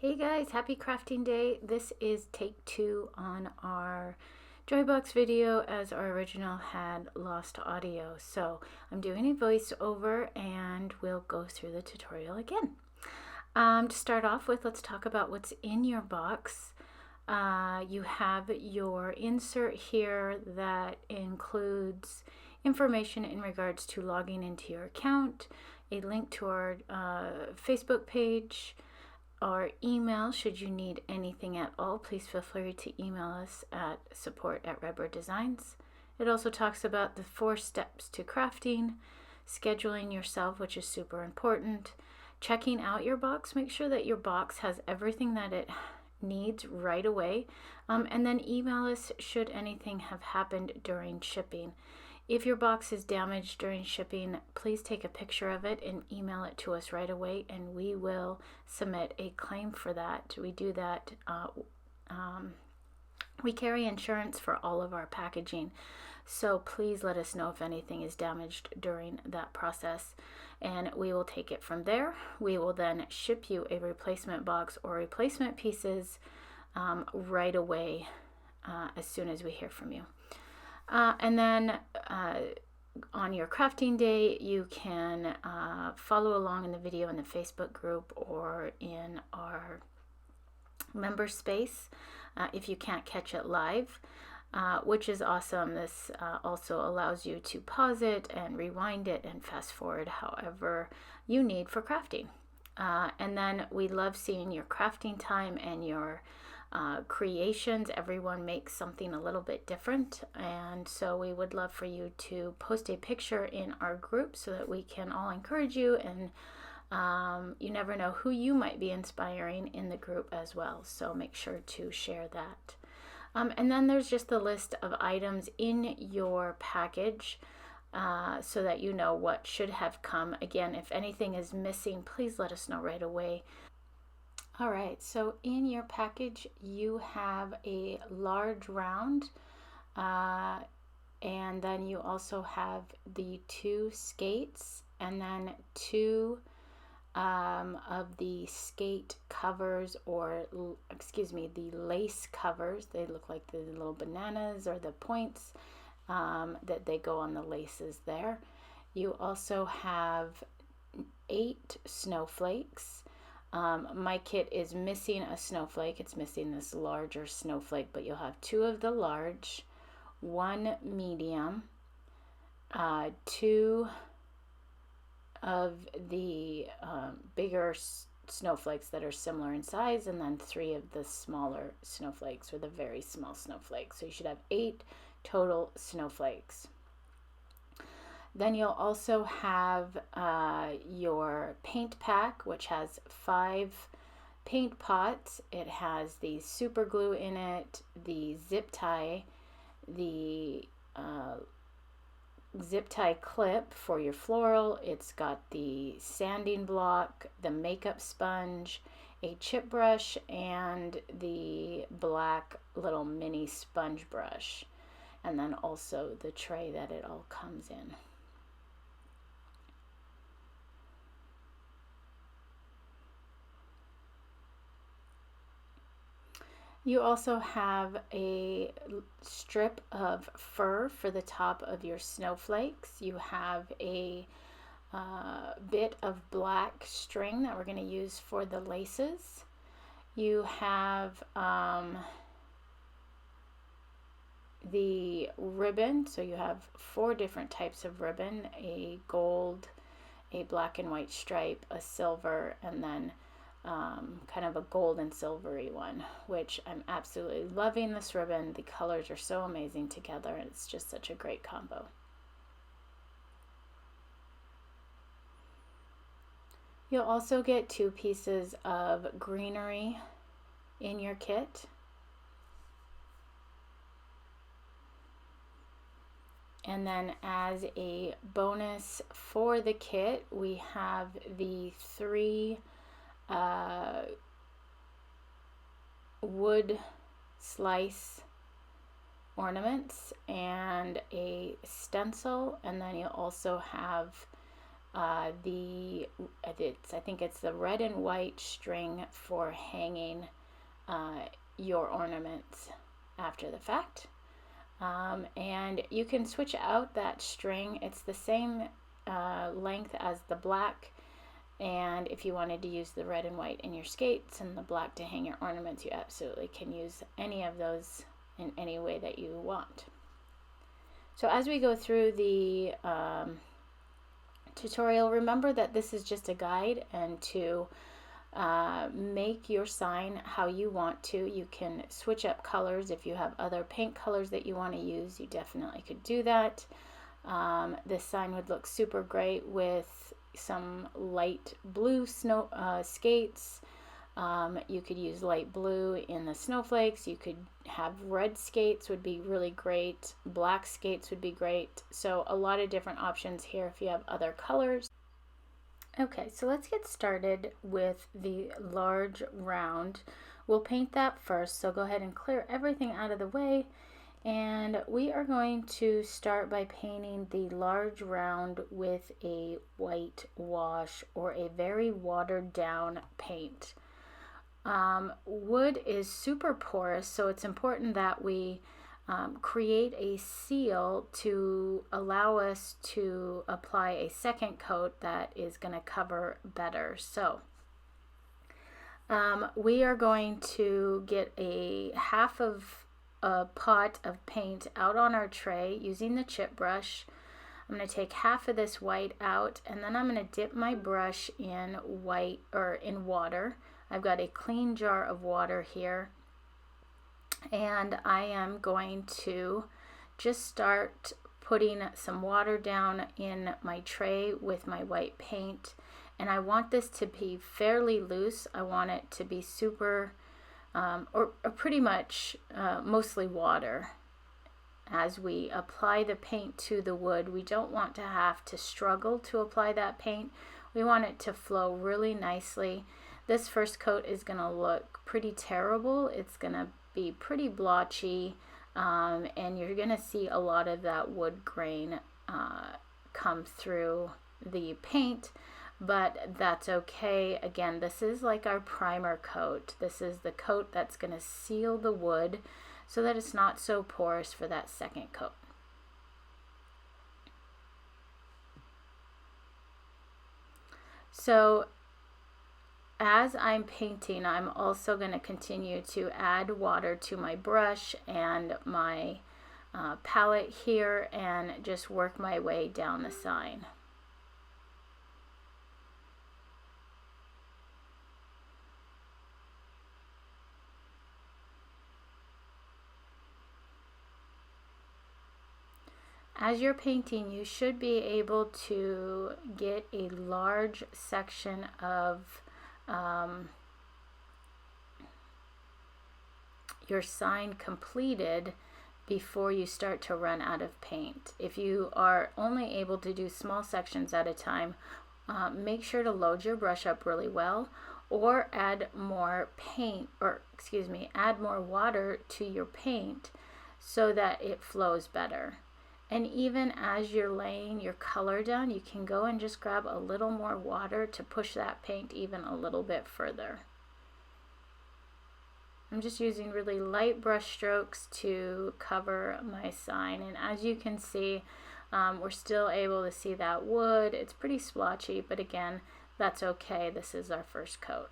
Hey guys, happy crafting day. This is take 2 on our Joy Box video as our original had lost audio. So I'm doing a voiceover and we'll go through the tutorial again. To start off with, let's talk about what's in your box. You have your insert here that includes information in regards to logging into your account, a link to our Facebook page, our email. Should you need anything at all, please feel free to email us at support@Redbyrd Designs. It also talks about the 4 steps to crafting, scheduling yourself, which is super important, checking out your box, make sure that your box has everything that it needs right away, and then email us should anything have happened during shipping. If your box is damaged during shipping, please take a picture of it and email it to us right away, and we will submit a claim for that. We do that. We carry insurance for all of our packaging, so please let us know if anything is damaged during that process, and we will take it from there. We will then ship you a replacement box or replacement pieces right away as soon as we hear from you. And then on your crafting day, you can follow along in the video in the Facebook group or in our member space if you can't catch it live, which is awesome. This also allows you to pause it and rewind it and fast forward however you need for crafting. And then we love seeing your crafting time and your creations. Everyone makes something a little bit different, and so we would love for you to post a picture in our group so that we can all encourage you, and you never know who you might be inspiring in the group as well, so make sure to share that. And then there's just the list of items in your package so that you know what should have come. Again, if anything is missing, please let us know right away. All right, so in your package you have a large round, and then you also have the 2 skates, and then 2 of the skate covers, or excuse me, the lace covers. They look like the little bananas or the points that they go on the laces there. You also have 8 snowflakes. My kit is missing a snowflake. It's missing this larger snowflake, but you'll have 2 of the large, 1 medium, 2 of the bigger snowflakes that are similar in size, and then 3 of the smaller snowflakes, or the very small snowflakes. So you should have 8 total snowflakes. Then you'll also have your paint pack, which has 5 paint pots. It has the super glue in it, the zip tie, the zip tie clip for your floral. It's got the sanding block, the makeup sponge, a chip brush, and the black little mini sponge brush, and then also the tray that it all comes in. You also have a strip of fur for the top of your snowflakes. You have a bit of black string that we're going to use for the laces. You have the ribbon, so you have 4 different types of ribbon: a gold, a black and white stripe, a silver, and then kind of a gold and silvery one, which I'm absolutely loving this ribbon. The colors are so amazing together, and it's just such a great combo. You'll also get 2 pieces of greenery in your kit. And then as a bonus for the kit, we have the 3 wood slice ornaments and a stencil, and then you'll also have I think it's the red and white string for hanging your ornaments after the fact. And you can switch out that string. It's the same length as the black, and if you wanted to use the red and white in your skates and the black to hang your ornaments, you absolutely can use any of those in any way that you want. So as we go through the tutorial, remember that this is just a guide, and to make your sign how you want to. You can switch up colors. If you have other paint colors that you want to use, you definitely could do that. This sign would look super great with some light blue snow skates. You could use light blue in the snowflakes. You could have red skates, would be really great. Black skates would be great. So a lot of different options here if you have other colors. Okay, so let's get started with the large round. We'll paint that first, so go ahead and clear everything out of the way. And we are going to start by painting the large round with a white wash or a very watered down paint. Wood is super porous, so it's important that we create a seal to allow us to apply a second coat that is going to cover better. So we are going to get a half of a pot of paint out on our tray using the chip brush. I'm going to take half of this white out, and then I'm going to dip my brush in white or in water. I've got a clean jar of water here, and I am going to just start putting some water down in my tray with my white paint. And I want this to be fairly loose. I want it to be super or pretty much mostly water. As we apply the paint to the wood, we don't want to have to struggle to apply that paint. We want it to flow really nicely. This first coat is going to look pretty terrible. It's going to be pretty blotchy, and you're going to see a lot of that wood grain come through the paint, but that's okay. Again, this is like our primer coat. This is the coat that's going to seal the wood so that it's not so porous for that second coat. So as I'm painting, I'm also going to continue to add water to my brush and my palette here and just work my way down the sign. As you're painting, you should be able to get a large section of your sign completed before you start to run out of paint. If you are only able to do small sections at a time, make sure to load your brush up really well, or add more paint, or excuse me, add more water to your paint so that it flows better. And even as you're laying your color down, you can go and just grab a little more water to push that paint even a little bit further. I'm just using really light brush strokes to cover my sign, and as you can see, we're still able to see that wood. It's pretty splotchy, but again, that's okay. This is our first coat.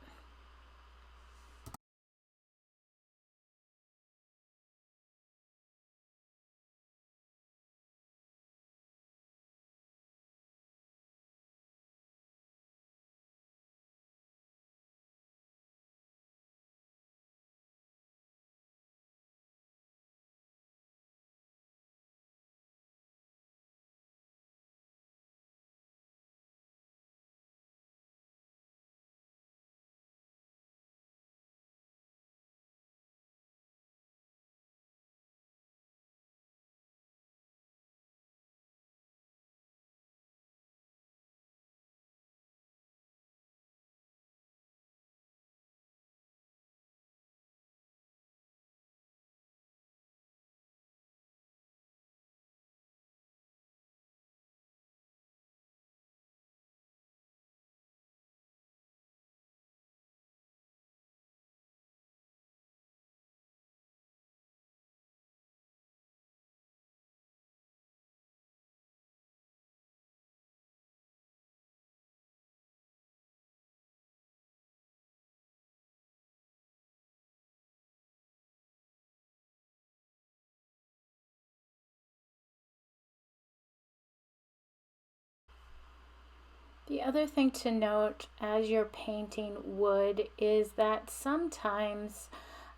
The other thing to note as you're painting wood is that sometimes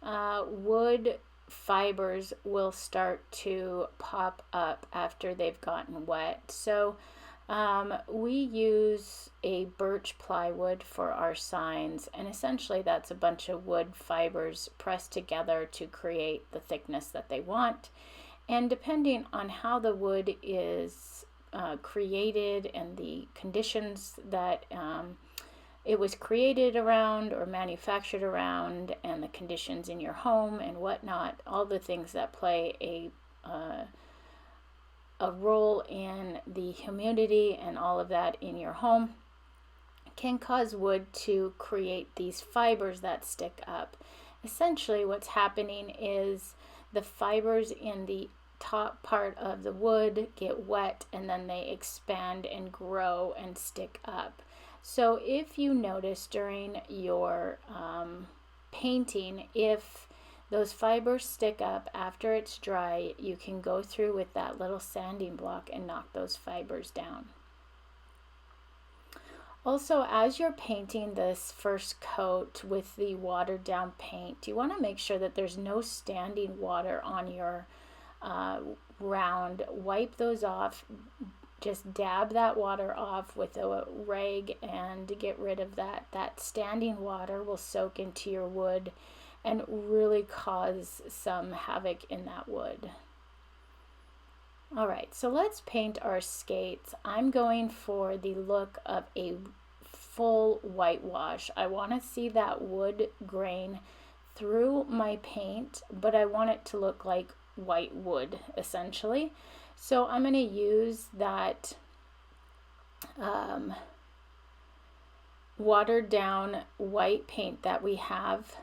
wood fibers will start to pop up after they've gotten wet. So we use a birch plywood for our signs, and essentially that's a bunch of wood fibers pressed together to create the thickness that they want. And depending on how the wood is created and the conditions that it was created around or manufactured around, and the conditions in your home and whatnot, all the things that play a role in the humidity and all of that in your home, can cause wood to create these fibers that stick up. Essentially what's happening is the fibers in the top part of the wood get wet, and then they expand and grow and stick up. So if you notice during your painting, if those fibers stick up after it's dry, you can go through with that little sanding block and knock those fibers down. Also, as you're painting this first coat with the watered down paint, you want to make sure that there's no standing water on your round. Wipe those off. Just dab that water off with a rag and get rid of that. That standing water will soak into your wood and really cause some havoc in that wood. All right, so let's paint our skates. I'm going for the look of a full whitewash. I want to see that wood grain through my paint, but I want it to look like white wood essentially. So I'm going to use that watered down white paint that we have,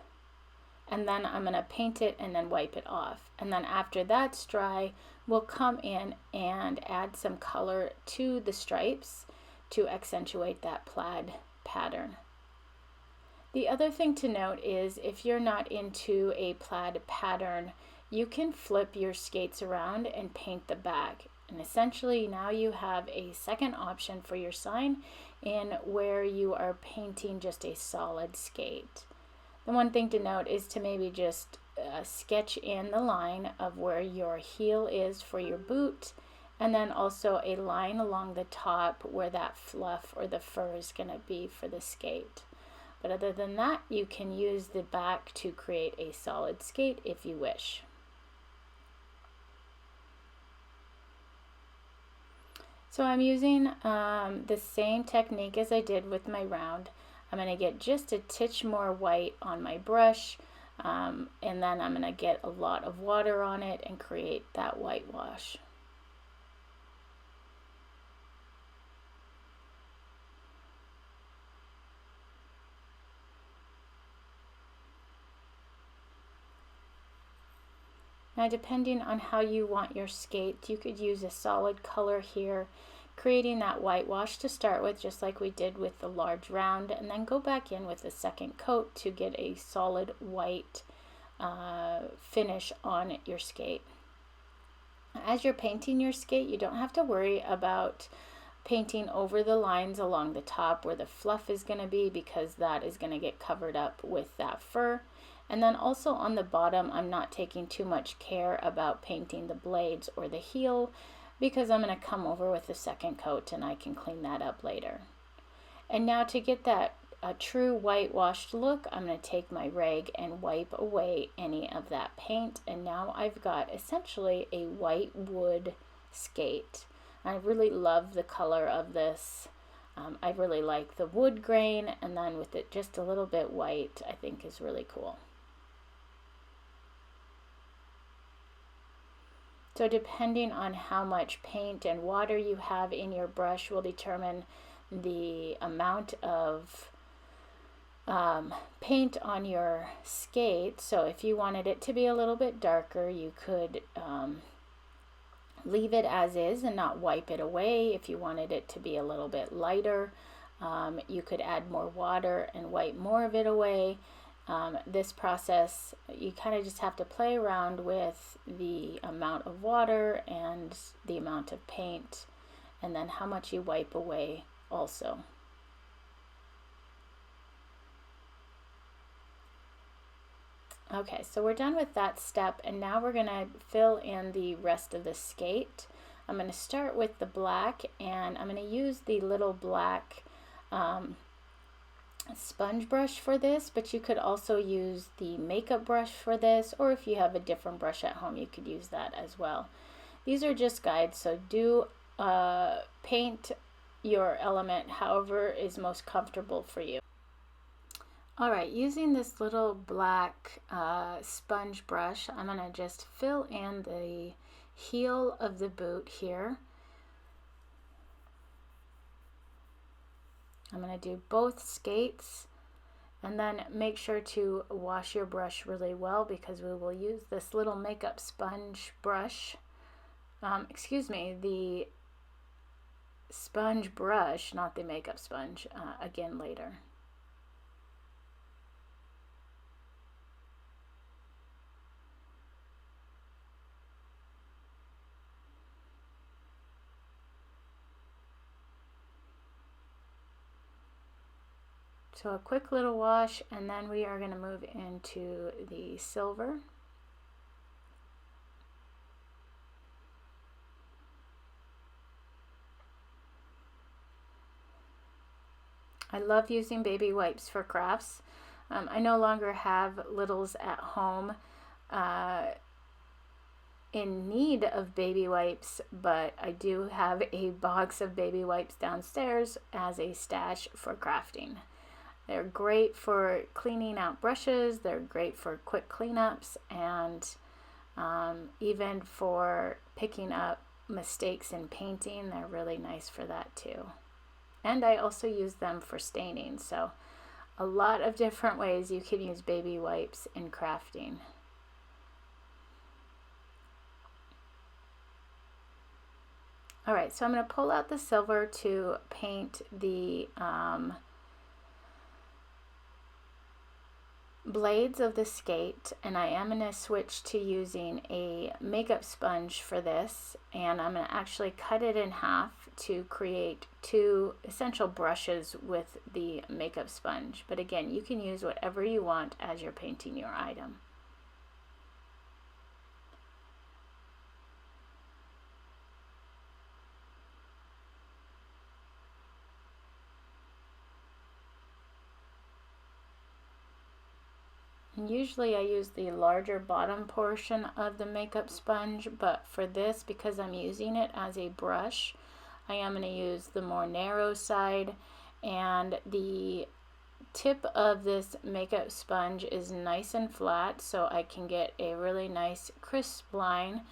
and then I'm going to paint it and then wipe it off. And then after that's dry, we'll come in and add some color to the stripes to accentuate that plaid pattern. The other thing to note is if you're not into a plaid pattern, you can flip your skates around and paint the back. And essentially now you have a second option for your sign in where you are painting just a solid skate. The one thing to note is to maybe just sketch in the line of where your heel is for your boot, and then also a line along the top where that fluff or the fur is going to be for the skate. But other than that, you can use the back to create a solid skate if you wish. So I'm using the same technique as I did with my round. I'm going to get just a titch more white on my brush, and then I'm going to get a lot of water on it and create that whitewash. Now, depending on how you want your skate, you could use a solid color here, creating that whitewash to start with, just like we did with the large round, and then go back in with a second coat to get a solid white finish on your skate. As you're painting your skate, you don't have to worry about painting over the lines along the top where the fluff is going to be, because that is going to get covered up with that fur. And then also on the bottom, I'm not taking too much care about painting the blades or the heel, because I'm going to come over with the second coat and I can clean that up later. And now to get that a true whitewashed look, I'm going to take my rag and wipe away any of that paint, and now I've got essentially a white wood skate. I really love the color of this. I really like the wood grain, and then with it just a little bit white, I think is really cool. So depending on how much paint and water you have in your brush will determine the amount of paint on your skate. So if you wanted it to be a little bit darker, you could leave it as is and not wipe it away. If you wanted it to be a little bit lighter, you could add more water and wipe more of it away. This process, you kind of just have to play around with the amount of water and the amount of paint, and then how much you wipe away also. Okay, so we're done with that step, and now we're going to fill in the rest of the skate. I'm going to start with the black, and I'm going to use the little black sponge brush for this, but you could also use the makeup brush for this, or if you have a different brush at home, you could use that as well. These are just guides, so do paint your element however is most comfortable for you. Alright, using this little black sponge brush, I'm going to just fill in the heel of the boot here. I'm going to do both skates, and then make sure to wash your brush really well because we will use this little makeup sponge brush. The sponge brush, not the makeup sponge, again later. So a quick little wash, and then we are going to move into the silver. I love using baby wipes for crafts. I no longer have littles at home in need of baby wipes, but I do have a box of baby wipes downstairs as a stash for crafting. They're great for cleaning out brushes, they're great for quick cleanups, and even for picking up mistakes in painting, they're really nice for that too. And I also use them for staining, so a lot of different ways you can use baby wipes in crafting. Alright, so I'm going to pull out the silver to paint the blades of the skate, and I am going to switch to using a makeup sponge for this, and I'm going to actually cut it in half to create two essential brushes with the makeup sponge. But again, you can use whatever you want as you're painting your item. Usually I use the larger bottom portion of the makeup sponge, but for this, because I'm using it as a brush, I am going to use the more narrow side, and the tip of this makeup sponge is nice and flat, so I can get a really nice crisp line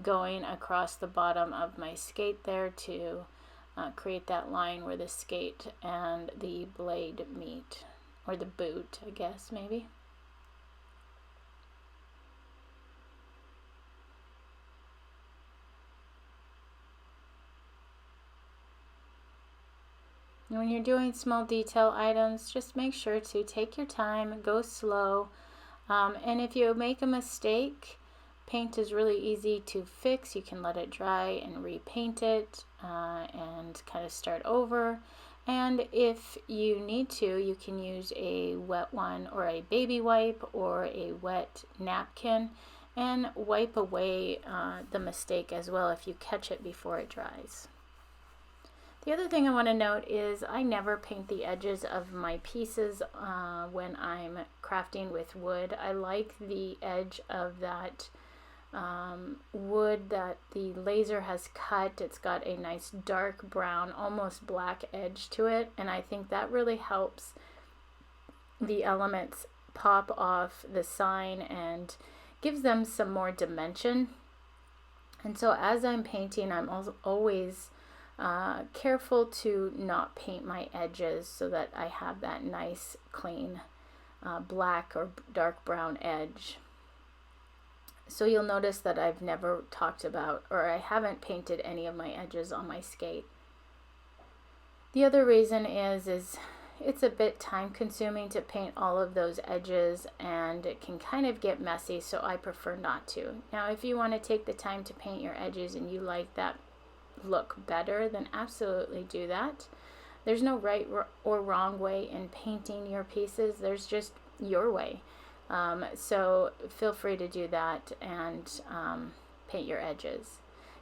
going across the bottom of my skate there to create that line where the skate and the blade meet, or the boot, I guess, maybe. When you're doing small detail items, just make sure to take your time, go slow, and if you make a mistake, paint is really easy to fix. You can let it dry and repaint it and kind of start over. And if you need to, you can use a wet one or a baby wipe or a wet napkin and wipe away the mistake as well if you catch it before it dries. The other thing I want to note is I never paint the edges of my pieces when I'm crafting with wood. I like the edge of that wood that the laser has cut. It's got a nice dark brown, almost black edge to it, and I think that really helps the elements pop off the sign and gives them some more dimension. And so as I'm painting, I'm always careful to not paint my edges so that I have that nice clean black or dark brown edge. So you'll notice that I've never talked about, or I haven't painted any of my edges on my skate. The other reason is it's a bit time consuming to paint all of those edges, and it can kind of get messy, so I prefer not to. Now if you want to take the time to paint your edges and you like that look better, then absolutely do that. There's no right or wrong way in painting your pieces. There's just your way. So feel free to do that and paint your edges.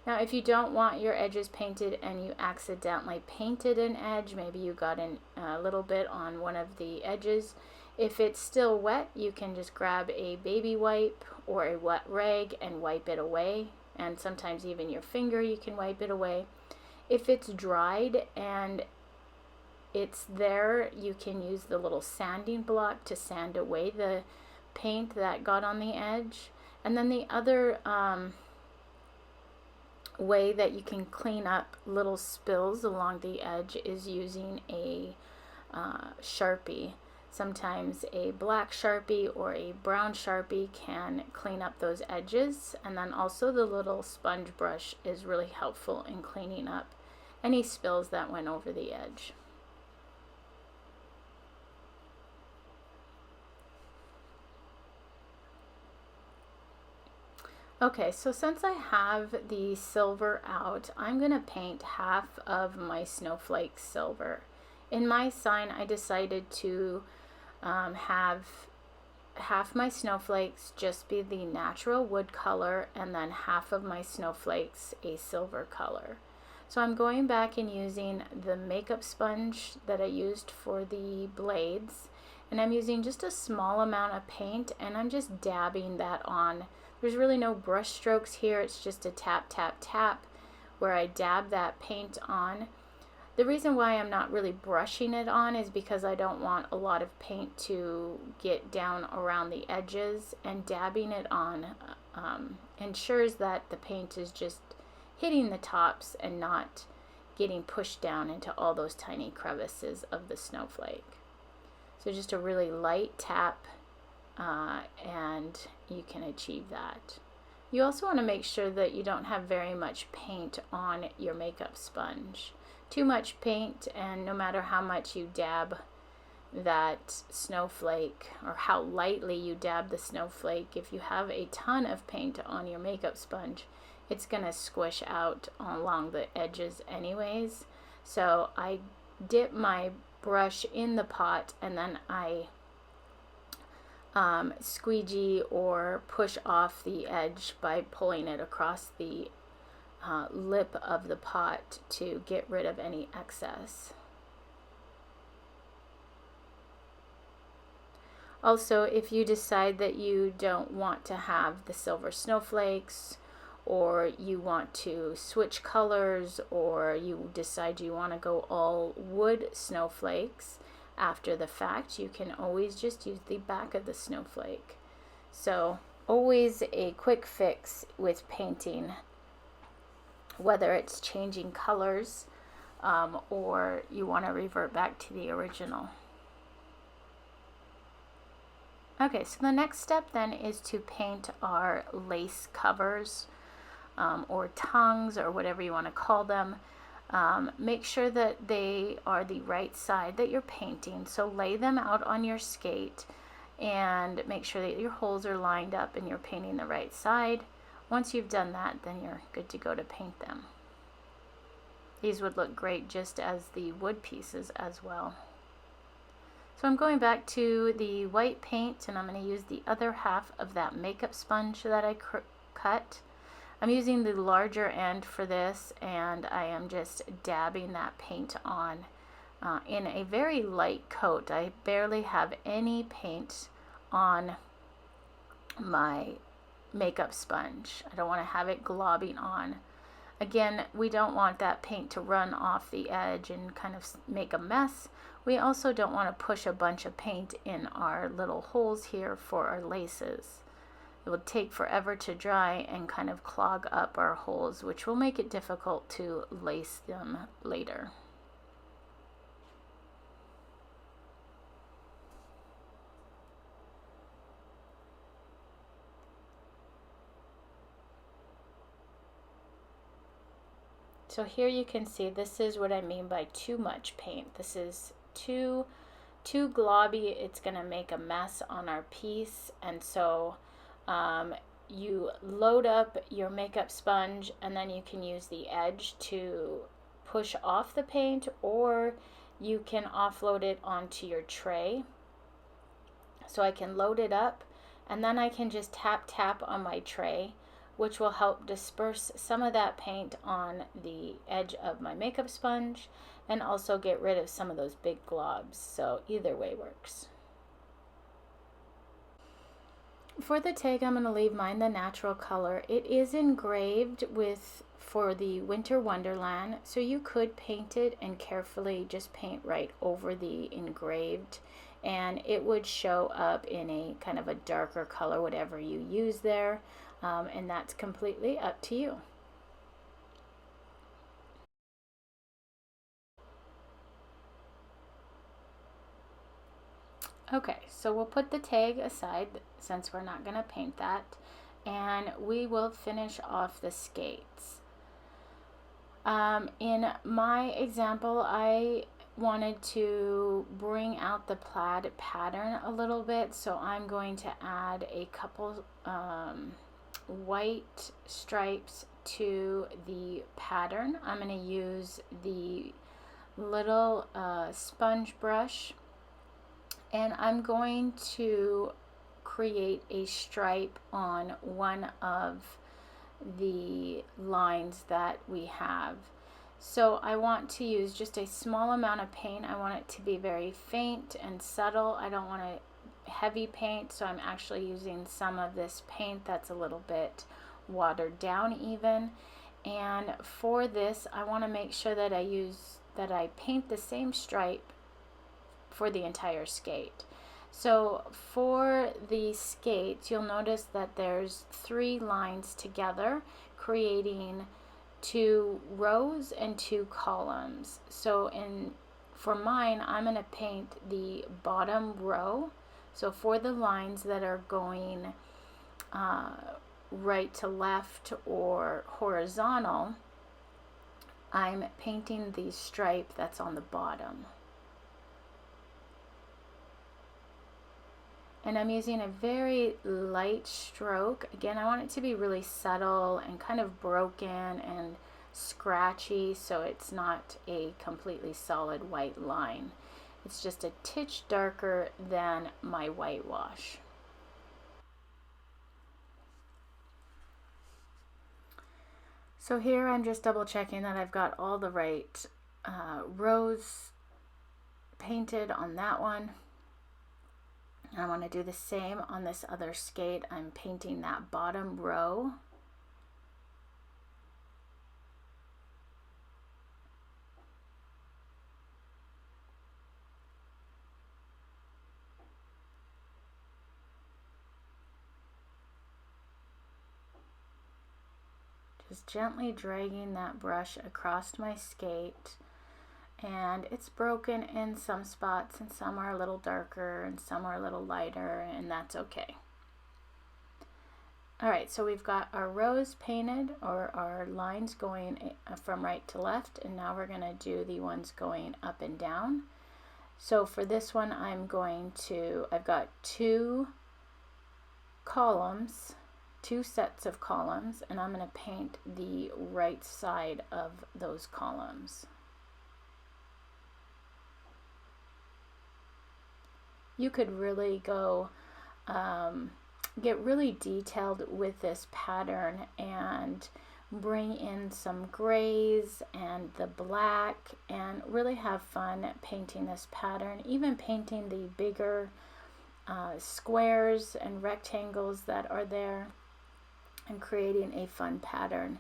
Now, if you don't want your edges painted and you accidentally painted an edge, maybe you got a little bit on one of the edges, if it's still wet, you can just grab a baby wipe or a wet rag and wipe it away. And sometimes even your finger, you can wipe it away. If it's dried and it's there, you can use the little sanding block to sand away the paint that got on the edge. And then the other way that you can clean up little spills along the edge is using a Sharpie. Sometimes a black Sharpie or a brown Sharpie can clean up those edges, and then also the little sponge brush is really helpful in cleaning up any spills that went over the edge. Okay, so since I have the silver out, I'm going to paint half of my snowflake silver. In my sign, I decided to have half my snowflakes just be the natural wood color and then half of my snowflakes a silver color. So I'm going back and using the makeup sponge that I used for the blades, and I'm using just a small amount of paint and I'm just dabbing that on. There's really no brush strokes here, it's just a tap, tap, tap where I dab that paint on. The reason why I'm not really brushing it on is because I don't want a lot of paint to get down around the edges, and dabbing it on ensures that the paint is just hitting the tops and not getting pushed down into all those tiny crevices of the snowflake. So just a really light tap and you can achieve that. You also want to make sure that you don't have very much paint on your makeup sponge. Too much paint, and no matter how much you dab that snowflake or how lightly you dab the snowflake, if you have a ton of paint on your makeup sponge, it's going to squish out along the edges anyways. So I dip my brush in the pot and then I squeegee or push off the edge by pulling it across the lip of the pot to get rid of any excess. Also, if you decide that you don't want to have the silver snowflakes, or you want to switch colors, or you decide you want to go all wood snowflakes after the fact, you can always just use the back of the snowflake. So always a quick fix with painting, whether it's changing colors or you want to revert back to the original. Okay, so the next step then is to paint our lace covers or tongues or whatever you want to call them. Make sure that they are the right side that you're painting. So lay them out on your skate and make sure that your holes are lined up and you're painting the right side. Once you've done that, then you're good to go to paint them. These would look great just as the wood pieces as well. So I'm going back to the white paint and I'm going to use the other half of that makeup sponge that I cut. I'm using the larger end for this, and I am just dabbing that paint on in a very light coat. I barely have any paint on my makeup sponge. I don't want to have it globbing on. Again, we don't want that paint to run off the edge and kind of make a mess. We also don't want to push a bunch of paint in our little holes here for our laces. It will take forever to dry and kind of clog up our holes, which will make it difficult to lace them later. So here you can see this is what I mean by too much paint. This is too globby. It's going to make a mess on our piece, and so you load up your makeup sponge and then you can use the edge to push off the paint, or you can offload it onto your tray. So I can load it up, And then I can just tap on my tray, which will help disperse some of that paint on the edge of my makeup sponge and also get rid of some of those big globs. So either way works. For the tag, I'm going to leave mine the natural color. It is engraved with for the Winter Wonderland, so you could paint it and carefully just paint right over the engraved, and it would show up in a kind of a darker color, whatever you use there, and that's completely up to you. Okay, so we'll put the tag aside since we're not going to paint that, and we will finish off the skates. In my example, I wanted to bring out the plaid pattern a little bit, so I'm going to add a couple white stripes to the pattern. I'm going to use the little sponge brush, and I'm going to create a stripe on one of the lines that we have. So I want to use just a small amount of paint. I want it to be very faint and subtle. I don't want a heavy paint, so I'm actually using some of this paint that's a little bit watered down even. And for this, I want to make sure that I paint the same stripe for the entire skate. So for the skates, you'll notice that there's 3 lines together, creating 2 rows and 2 columns. So for mine, I'm going to paint the bottom row. So for the lines that are going right to left or horizontal, I'm painting the stripe that's on the bottom. And I'm using a very light stroke. Again, I want it to be really subtle and kind of broken and scratchy, so it's not a completely solid white line. It's just a titch darker than my whitewash. So here I'm just double checking that I've got all the right rows painted on that one. I want to do the same on this other skate. I'm painting that bottom row. Just gently dragging that brush across my skate. And it's broken in some spots, and some are a little darker and some are a little lighter, and that's okay. Alright, so we've got our rows painted, or our lines going from right to left, and now we're going to do the ones going up and down. So for this one, I've got 2 columns, 2 sets of columns, and I'm going to paint the right side of those columns. You could really go get really detailed with this pattern and bring in some grays and the black and really have fun painting this pattern, even painting the bigger squares and rectangles that are there and creating a fun pattern.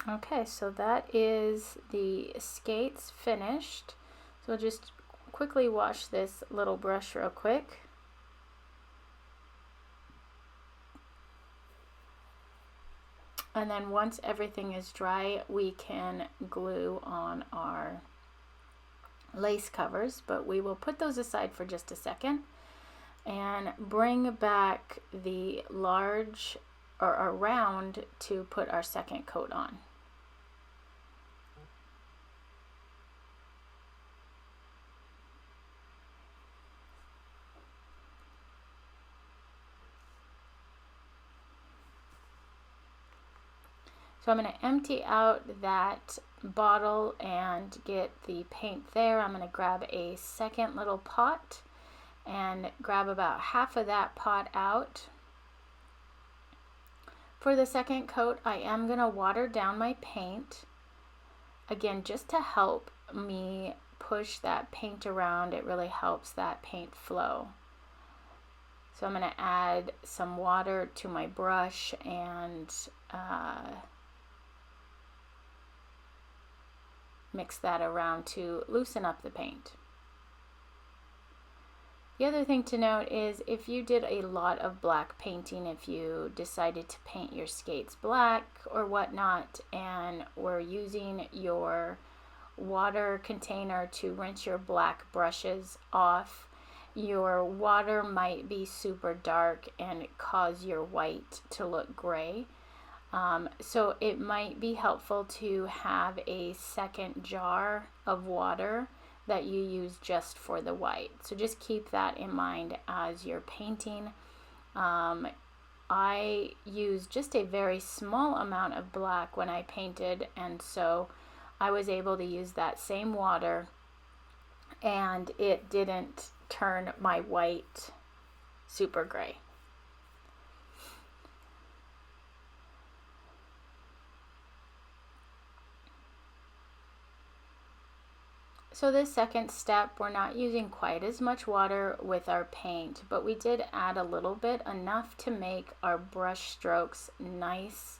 Okay, so that is the skates finished. So we'll just quickly wash this little brush real quick. And then once everything is dry, we can glue on our lace covers, but we will put those aside for just a second. and bring back the large or round to put our second coat on. So I'm going to empty out that bottle and get the paint there. I'm going to grab a second little pot and grab about half of that pot out. For the second coat, I am going to water down my paint, again, just to help me push that paint around. It really helps that paint flow. So I'm going to add some water to my brush and mix that around to loosen up the paint. The other thing to note is if you did a lot of black painting, if you decided to paint your skates black or whatnot and were using your water container to rinse your black brushes off, your water might be super dark and cause your white to look gray. So it might be helpful to have a second jar of water that you use just for the white. So just keep that in mind as you're painting. I used just a very small amount of black when I painted, and so I was able to use that same water and it didn't turn my white super gray. So this second step, we're not using quite as much water with our paint, but we did add a little bit, enough to make our brush strokes nice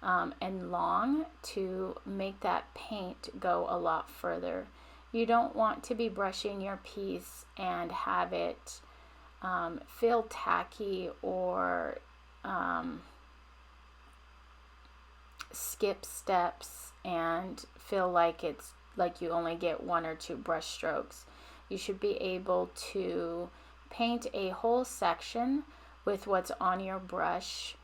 and long to make that paint go a lot further. You don't want to be brushing your piece and have it feel tacky or skip steps and feel like it's like you only get one or two brush strokes. You should be able to paint a whole section with what's on your brush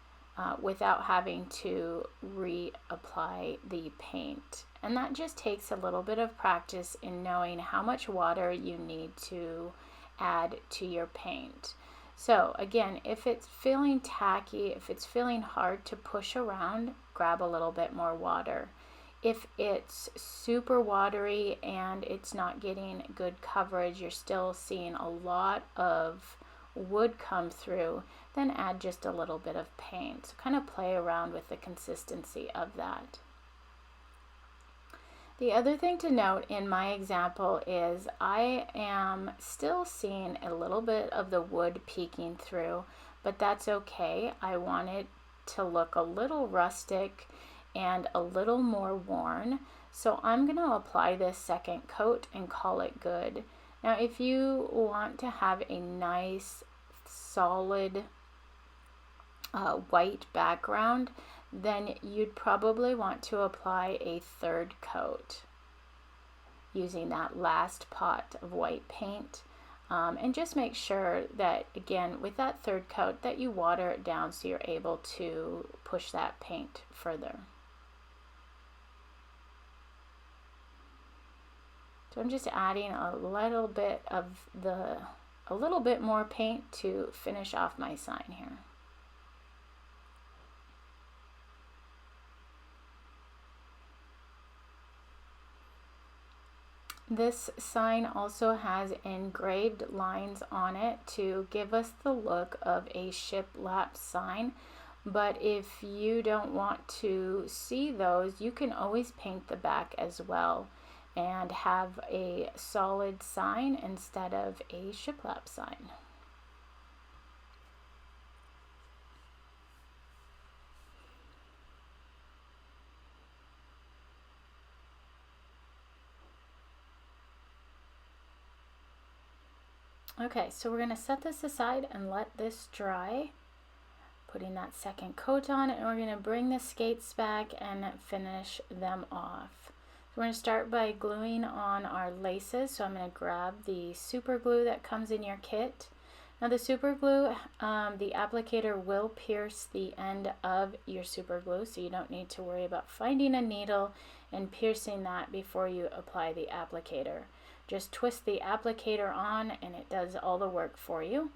without having to reapply the paint. And that just takes a little bit of practice in knowing how much water you need to add to your paint. So again, if it's feeling tacky, if it's feeling hard to push around, grab a little bit more water. If it's super watery and it's not getting good coverage, you're still seeing a lot of wood come through, then add just a little bit of paint. So kind of play around with the consistency of that. The other thing to note in my example is I am still seeing a little bit of the wood peeking through, but that's okay. I want it to look a little rustic and a little more worn. So I'm going to apply this second coat and call it good. Now if you want to have a nice solid white background, then you'd probably want to apply a third coat using that last pot of white paint. And just make sure that, again, with that third coat, that you water it down so you're able to push that paint further. So I'm just adding a little bit more paint to finish off my sign here. This sign also has engraved lines on it to give us the look of a shiplap sign. But if you don't want to see those, you can always paint the back as well and have a solid sign instead of a shiplap sign. Okay, so we're going to set this aside and let this dry, putting that second coat on, and we're going to bring the skates back and finish them off. We're going to start by gluing on our laces. So I'm going to grab the super glue that comes in your kit. Now the super glue, the applicator will pierce the end of your super glue, so you don't need to worry about finding a needle and piercing that before you apply the applicator. Just twist the applicator on and it does all the work for you.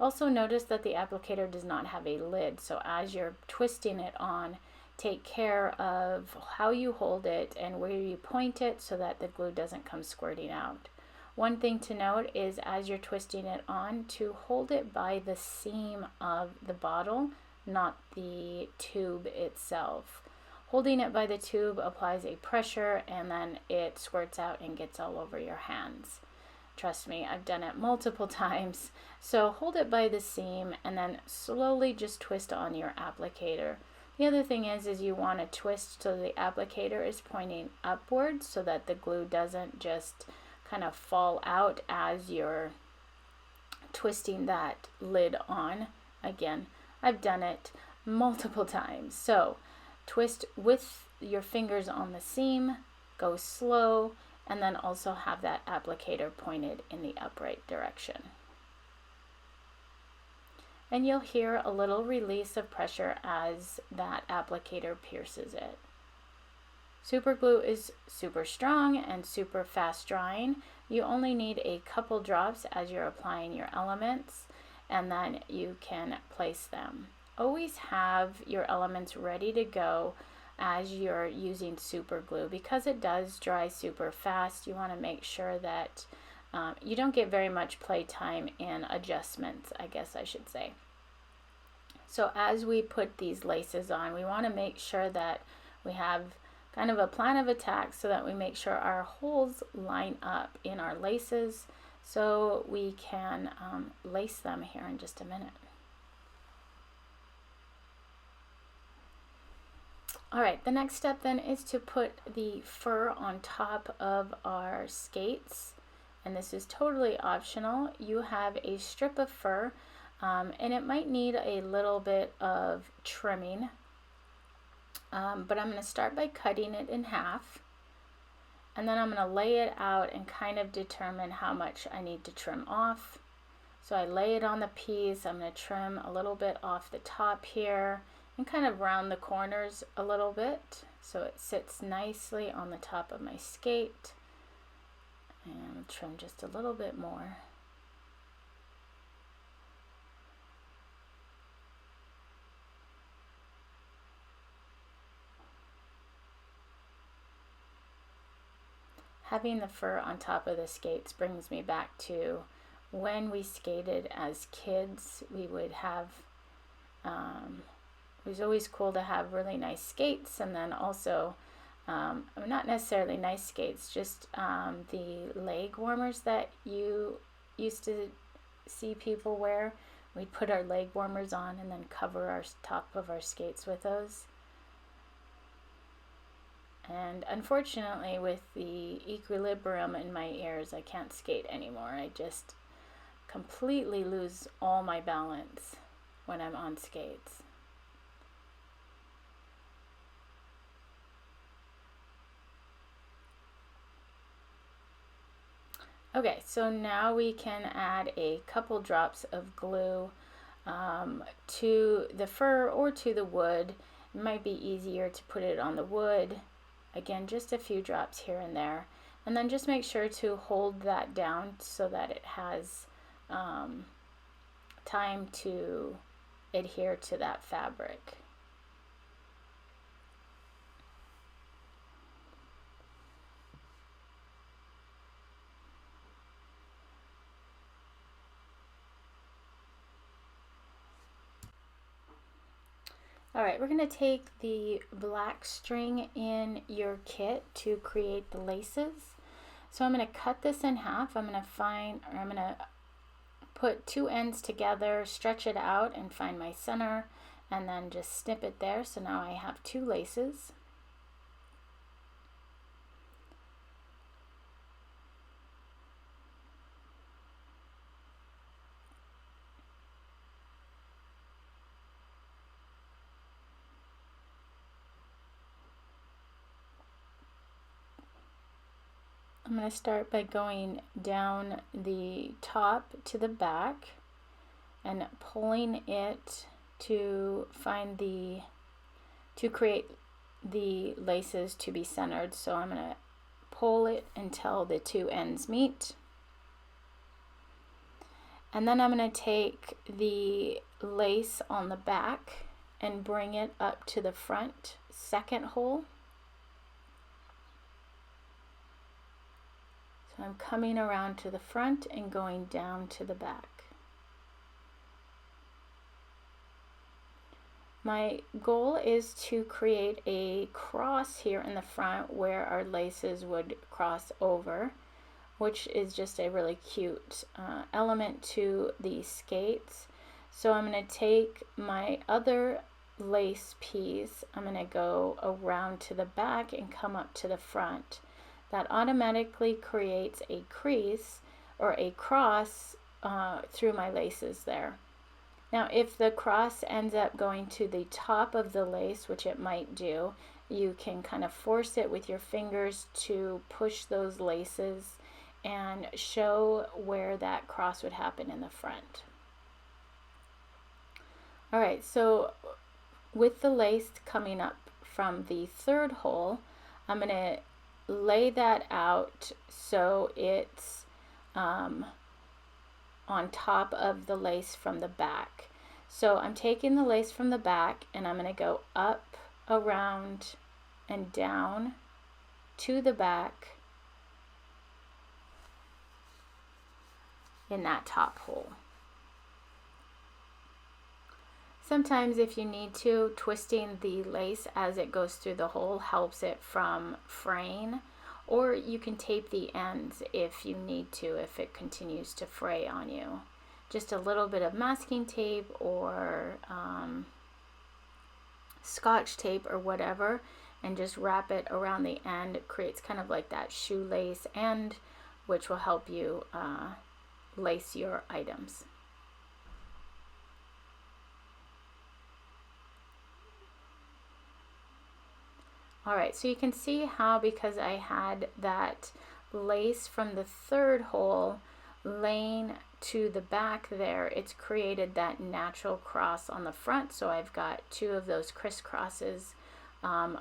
Also notice that the applicator does not have a lid, so as you're twisting it on, take care of how you hold it and where you point it so that the glue doesn't come squirting out. One thing to note is as you're twisting it on, to hold it by the seam of the bottle, not the tube itself. Holding it by the tube applies a pressure and then it squirts out and gets all over your hands. Trust me, I've done it multiple times. So hold it by the seam and then slowly just twist on your applicator. The other thing is you want to twist so the applicator is pointing upwards so that the glue doesn't just kind of fall out as you're twisting that lid on. Again, I've done it multiple times. So twist with your fingers on the seam, go slow, and then also have that applicator pointed in the upright direction. And you'll hear a little release of pressure as that applicator pierces it. Super glue is super strong and super fast drying. You only need a couple drops as you're applying your elements, and then you can place them. Always have your elements ready to go as you're using super glue because it does dry super fast. You want to make sure that you don't get very much play time in adjustments, I guess I should say. So as we put these laces on, we want to make sure that we have kind of a plan of attack so that we make sure our holes line up in our laces so we can lace them here in just a minute. All right, the next step then is to put the fur on top of our skates, and this is totally optional. You have a strip of fur and it might need a little bit of trimming. But I'm going to start by cutting it in half, and then I'm going to lay it out and kind of determine how much I need to trim off. So I lay it on the piece. I'm going to trim a little bit off the top here and kind of round the corners a little bit so it sits nicely on the top of my skate, and trim just a little bit more. Having the fur on top of the skates brings me back to when we skated as kids. We would have, it was always cool to have really nice skates, and then also, not necessarily nice skates, just the leg warmers that you used to see people wear. We'd put our leg warmers on and then cover our top of our skates with those. And unfortunately, with the equilibrium in my ears, I can't skate anymore. I just completely lose all my balance when I'm on skates. Okay, so now we can add a couple drops of glue to the fur or to the wood. It might be easier to put it on the wood. Again, just a few drops here and there, and then just make sure to hold that down so that it has time to adhere to that fabric. All right, we're going to take the black string in your kit to create the laces. So I'm going to cut this in half. I'm going to put two ends together, stretch it out and find my center, and then just snip it there. So now I have two laces. I'm going to start by going down the top to the back, and pulling it to create the laces to be centered. So I'm going to pull it until the two ends meet. And then I'm going to take the lace on the back and bring it up to the front second hole. So I'm coming around to the front and going down to the back. My goal is to create a cross here in the front where our laces would cross over, which is just a really cute element to the skates. So I'm going to take my other lace piece, I'm going to go around to the back and come up to the front. That automatically creates a crease or a cross through my laces there. Now if the cross ends up going to the top of the lace, which it might do, you can kind of force it with your fingers to push those laces and show where that cross would happen in the front. Alright, so with the lace coming up from the third hole, I'm going to lay that out so it's on top of the lace from the back. So I'm taking the lace from the back and I'm going to go up, around, and down to the back in that top hole. Sometimes if you need to, twisting the lace as it goes through the hole helps it from fraying, or you can tape the ends if you need to, if it continues to fray on you. Just a little bit of masking tape or Scotch tape or whatever, and just wrap it around the end. It creates kind of like that shoelace end, which will help you lace your items. Alright, so you can see how, because I had that lace from the third hole laying to the back there, it's created that natural cross on the front. So I've got two of those crisscrosses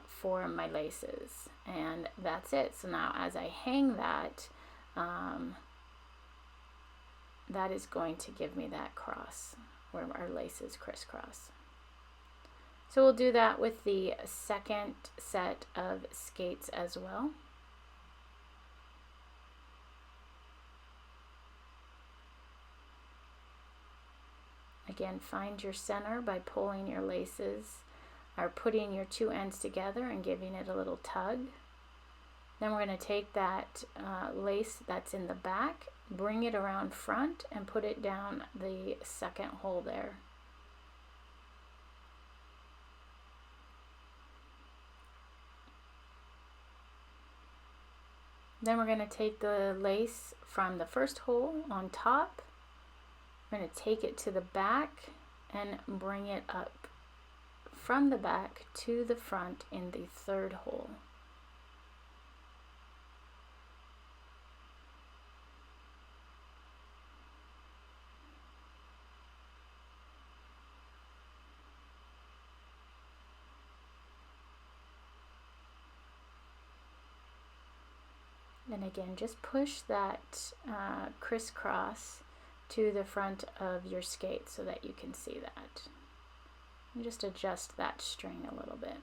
for my laces, and that's it. So now as I hang that, that is going to give me that cross where our laces crisscross. So we'll do that with the second set of skates as well. Again, find your center by pulling your laces or putting your two ends together and giving it a little tug. Then we're going to take that lace that's in the back, bring it around front, and put it down the second hole there. Then we're going to take the lace from the first hole on top. We're going to take it to the back and bring it up from the back to the front in the third hole. And again, just push that crisscross to the front of your skate so that you can see that. And just adjust that string a little bit.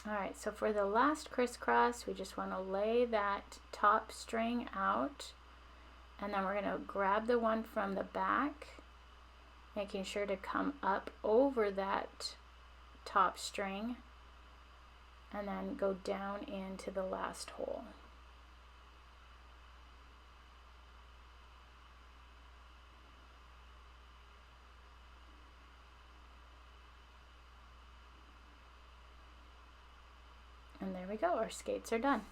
Alright, so for the last crisscross, we just want to lay that top string out, and then we're going to grab the one from the back, making sure to come up over that top string, and then go down into the last hole. And there we go, our skates are done.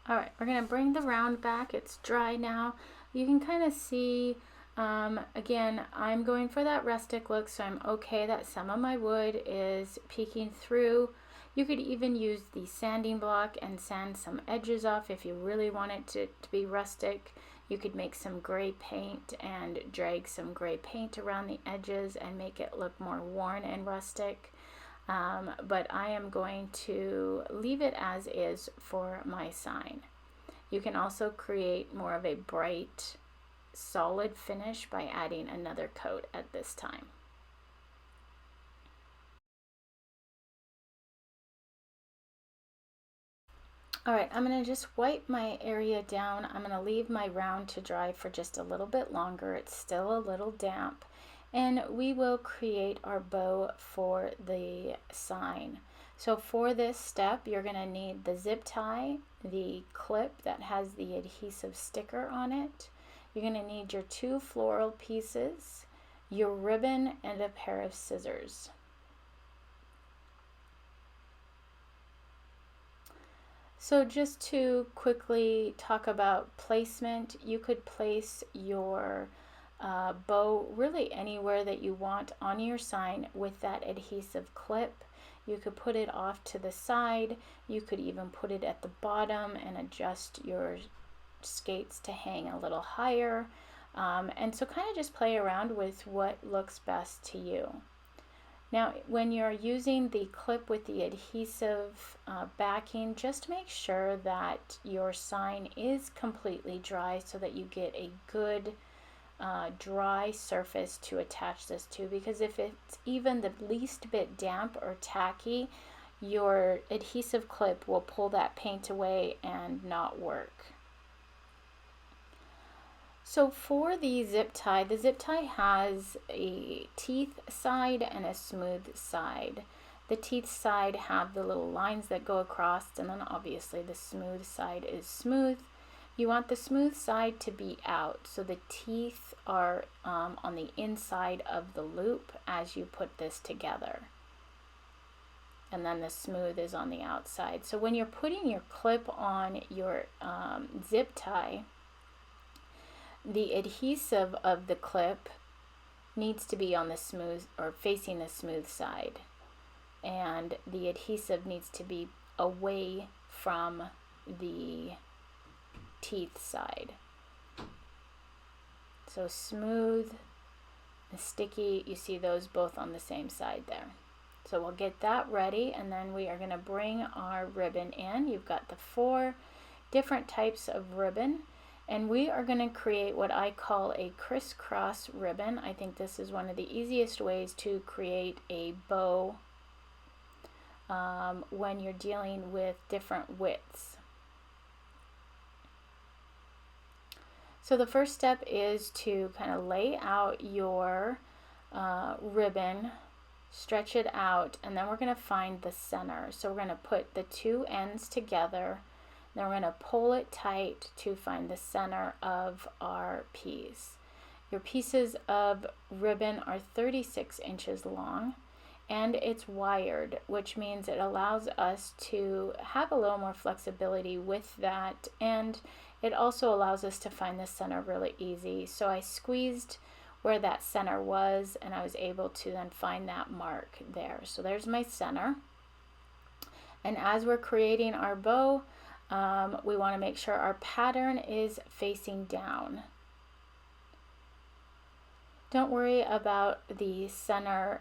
All right, we're gonna bring the round back. It's dry now. You can kind of see, again, I'm going for that rustic look, so I'm okay that some of my wood is peeking through. You could even use the sanding block and sand some edges off if you really want it to be rustic. You could make some gray paint and drag some gray paint around the edges and make it look more worn and rustic. But I am going to leave it as is for my sign. You can also create more of a bright, solid finish by adding another coat at this time. All right, I'm gonna just wipe my area down. I'm gonna leave my round to dry for just a little bit longer. It's still a little damp. And we will create our bow for the sign. So for this step, you're gonna need the zip tie, the clip that has the adhesive sticker on it. You're gonna need your 2 floral pieces, your ribbon, and a pair of scissors. So just to quickly talk about placement, you could place your bow really anywhere that you want on your sign with that adhesive clip. You could put it off to the side. You could even put it at the bottom and adjust your skates to hang a little higher. And so kind of just play around with what looks best to you. Now, when you're using the clip with the adhesive backing, just make sure that your sign is completely dry so that you get a good dry surface to attach this to, because if it's even the least bit damp or tacky, your adhesive clip will pull that paint away and not work. So for the zip tie has a teeth side and a smooth side. The teeth side have the little lines that go across, and then obviously the smooth side is smooth. You want the smooth side to be out, so the teeth are on the inside of the loop as you put this together. And then the smooth is on the outside. So when you're putting your clip on your zip tie, the adhesive of the clip needs to be on the smooth or facing the smooth side, and the adhesive needs to be away from the teeth side. So smooth and sticky, you see those both on the same side there. So we'll get that ready, and then we are going to bring our ribbon in. You've got the 4 different types of ribbon. And we are going to create what I call a crisscross ribbon. I think this is one of the easiest ways to create a bow when you're dealing with different widths. So the first step is to kind of lay out your ribbon, stretch it out, and then we're going to find the center. So we're going to put the 2 ends together. Then we're going to pull it tight to find the center of our piece. Your pieces of ribbon are 36 inches long, and it's wired, which means it allows us to have a little more flexibility with that, and it also allows us to find the center really easy. So I squeezed where that center was, and I was able to then find that mark there. So there's my center. And as we're creating our bow, we want to make sure our pattern is facing down. Don't worry about the center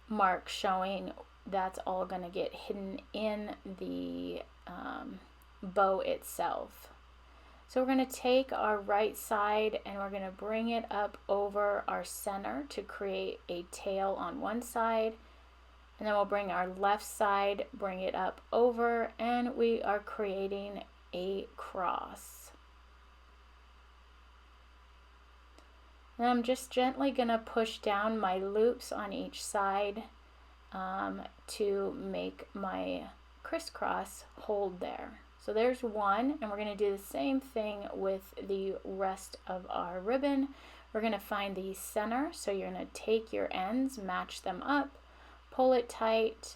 mark showing. That's all going to get hidden in the bow itself. So we're going to take our right side and we're going to bring it up over our center to create a tail on one side. And then we'll bring our left side, bring it up over, and we are creating a cross. And I'm just gently going to push down my loops on each side to make my crisscross hold there. So there's one, and we're going to do the same thing with the rest of our ribbon. We're going to find the center, so you're going to take your ends, match them up, pull it tight,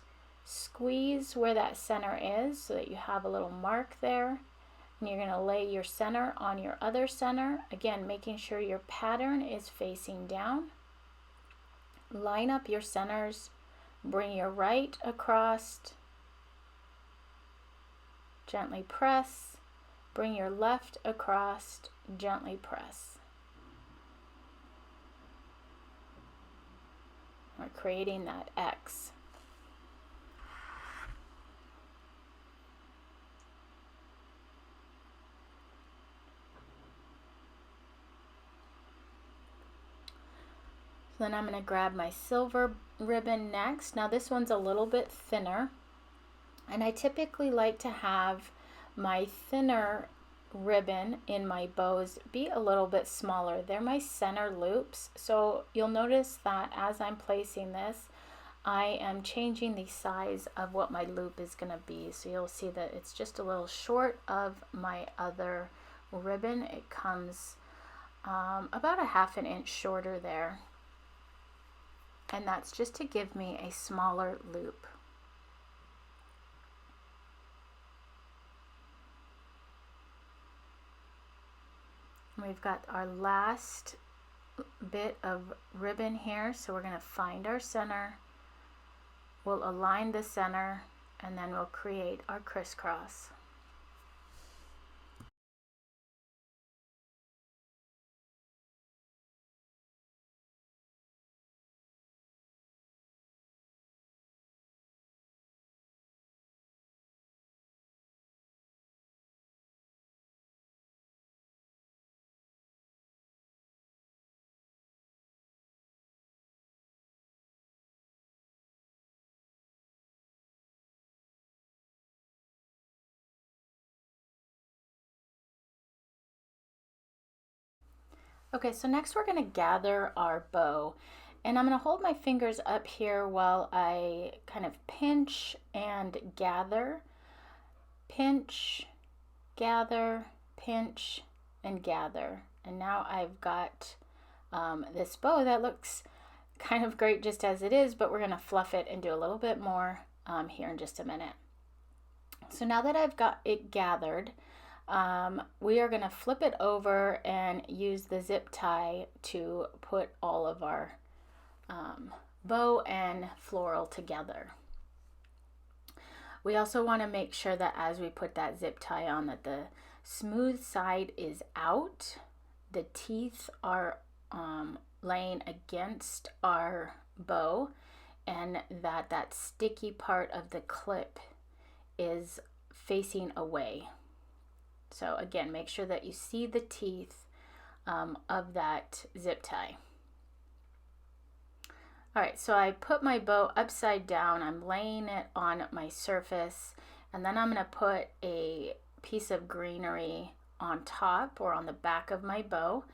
Squeeze where that center is so that you have a little mark there. And you're going to lay your center on your other center. Again, making sure your pattern is facing down. Line up your centers. Bring your right across. Gently press. Bring your left across. Gently press. We're creating that X. Then I'm going to grab my silver ribbon next. Now this one's a little bit thinner, and I typically like to have my thinner ribbon in my bows be a little bit smaller. They're my center loops, so you'll notice that as I'm placing this, I am changing the size of what my loop is going to be. So you'll see that it's just a little short of my other ribbon. It comes about a ½ inch shorter there. And that's just to give me a smaller loop. We've got our last bit of ribbon here, so we're going to find our center. We'll align the center, and then we'll create our crisscross. Okay, so next we're going to gather our bow, and I'm going to hold my fingers up here while I kind of pinch and gather, pinch, gather, pinch, and gather. And now I've got this bow that looks kind of great just as it is, but we're going to fluff it and do a little bit more here in just a minute. So now that I've got it gathered, we are going to flip it over and use the zip tie to put all of our bow and floral together. We also want to make sure that as we put that zip tie on, that the smooth side is out, the teeth are laying against our bow, and that sticky part of the clip is facing away. So again, make sure that you see the teeth of that zip tie. All right, so I put my bow upside down. I'm laying it on my surface, and then I'm going to put a piece of greenery on top or on the back of my bow.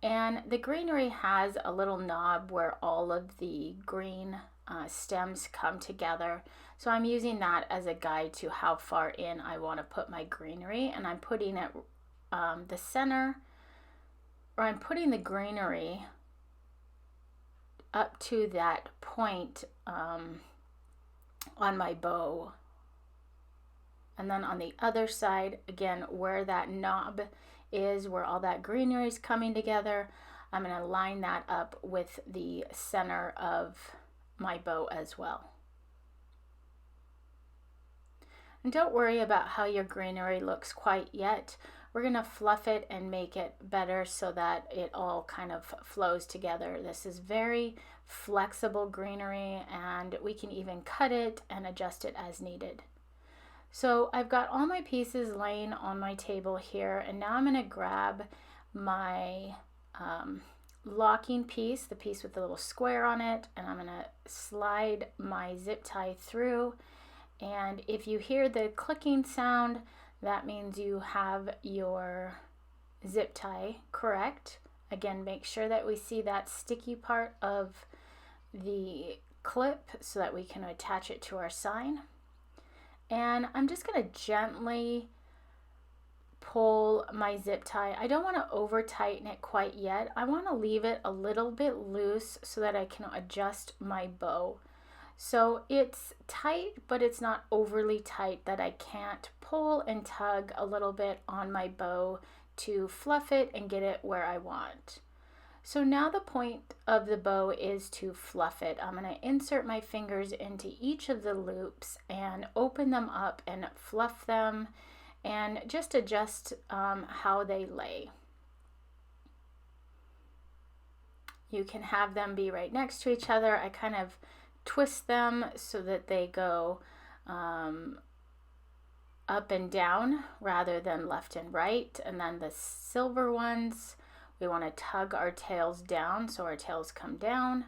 And the greenery has a little knob where all of the green stems come together. So I'm using that as a guide to how far in I want to put my greenery, and I'm putting it the center, or I'm putting the greenery up to that point on my bow. And then on the other side, again, where that knob is, where all that greenery is coming together, I'm going to line that up with the center of my bow as well. And don't worry about how your greenery looks quite yet. We're going to fluff it and make it better so that it all kind of flows together. This is very flexible greenery, and we can even cut it and adjust it as needed. So I've got all my pieces laying on my table here, and now I'm going to grab my locking piece, the piece with the little square on it, and I'm going to slide my zip tie through. And if you hear the clicking sound, that means you have your zip tie correct. Again, make sure that we see that sticky part of the clip so that we can attach it to our sign. And I'm just going to gently pull my zip tie. I don't want to over tighten it quite yet. I want to leave it a little bit loose so that I can adjust my bow. So it's tight, but it's not overly tight that I can't pull and tug a little bit on my bow to fluff it and get it where I want. So now the point of the bow is to fluff it. I'm going to insert my fingers into each of the loops and open them up and fluff them and just adjust how they lay. You can have them be right next to each other. I kind of twist them so that they go up and down rather than left and right. And then the silver ones, we want to tug our tails down so our tails come down.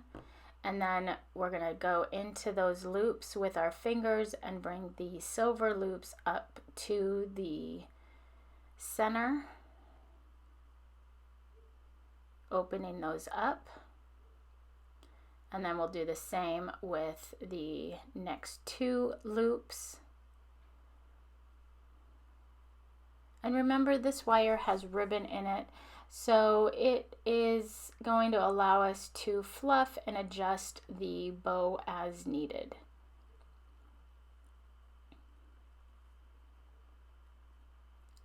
And then we're going to go into those loops with our fingers and bring the silver loops up to the center, opening those up. And then we'll do the same with the next two loops. And remember, this wire has ribbon in it, so it is going to allow us to fluff and adjust the bow as needed.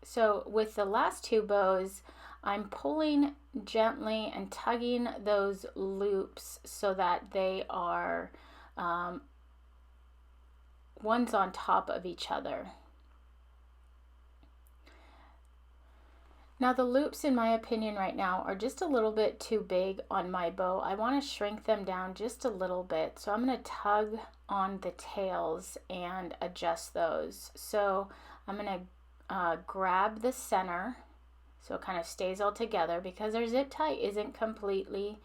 So with the last two bows, I'm pulling gently and tugging those loops so that they are ones on top of each other. Now the loops, in my opinion right now, are just a little bit too big on my bow. I want to shrink them down just a little bit. So I'm going to tug on the tails and adjust those. So I'm going to grab the center so it kind of stays all together, because our zip tie isn't completely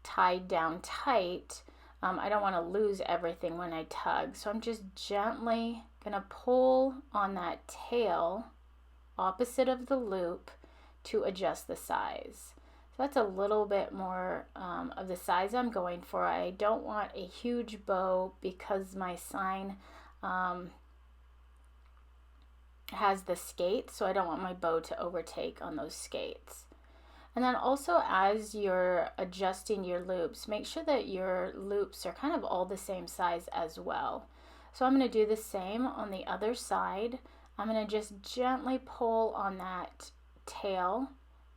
tied down tight. I don't want to lose everything when I tug. So I'm just gently going to pull on that tail opposite of the loop to adjust the size. So that's a little bit more of the size I'm going for. I don't want a huge bow because my sign has the skates, so I don't want my bow to overtake on those skates. And then also, as you're adjusting your loops, make sure that your loops are kind of all the same size as well. So I'm going to do the same on the other side. I'm going to just gently pull on that tail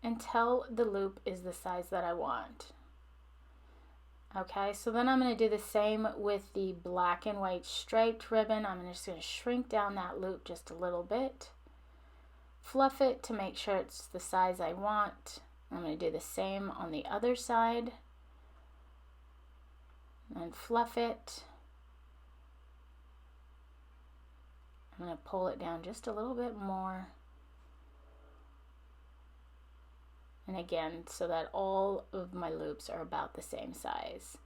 until the loop is the size that I want. Okay, so then I'm going to do the same with the black and white striped ribbon. I'm just going to shrink down that loop just a little bit, fluff it to make sure it's the size I want. I'm going to do the same on the other side, and fluff it. I'm going to pull it down just a little bit more. And again, so that all of my loops are about the same size.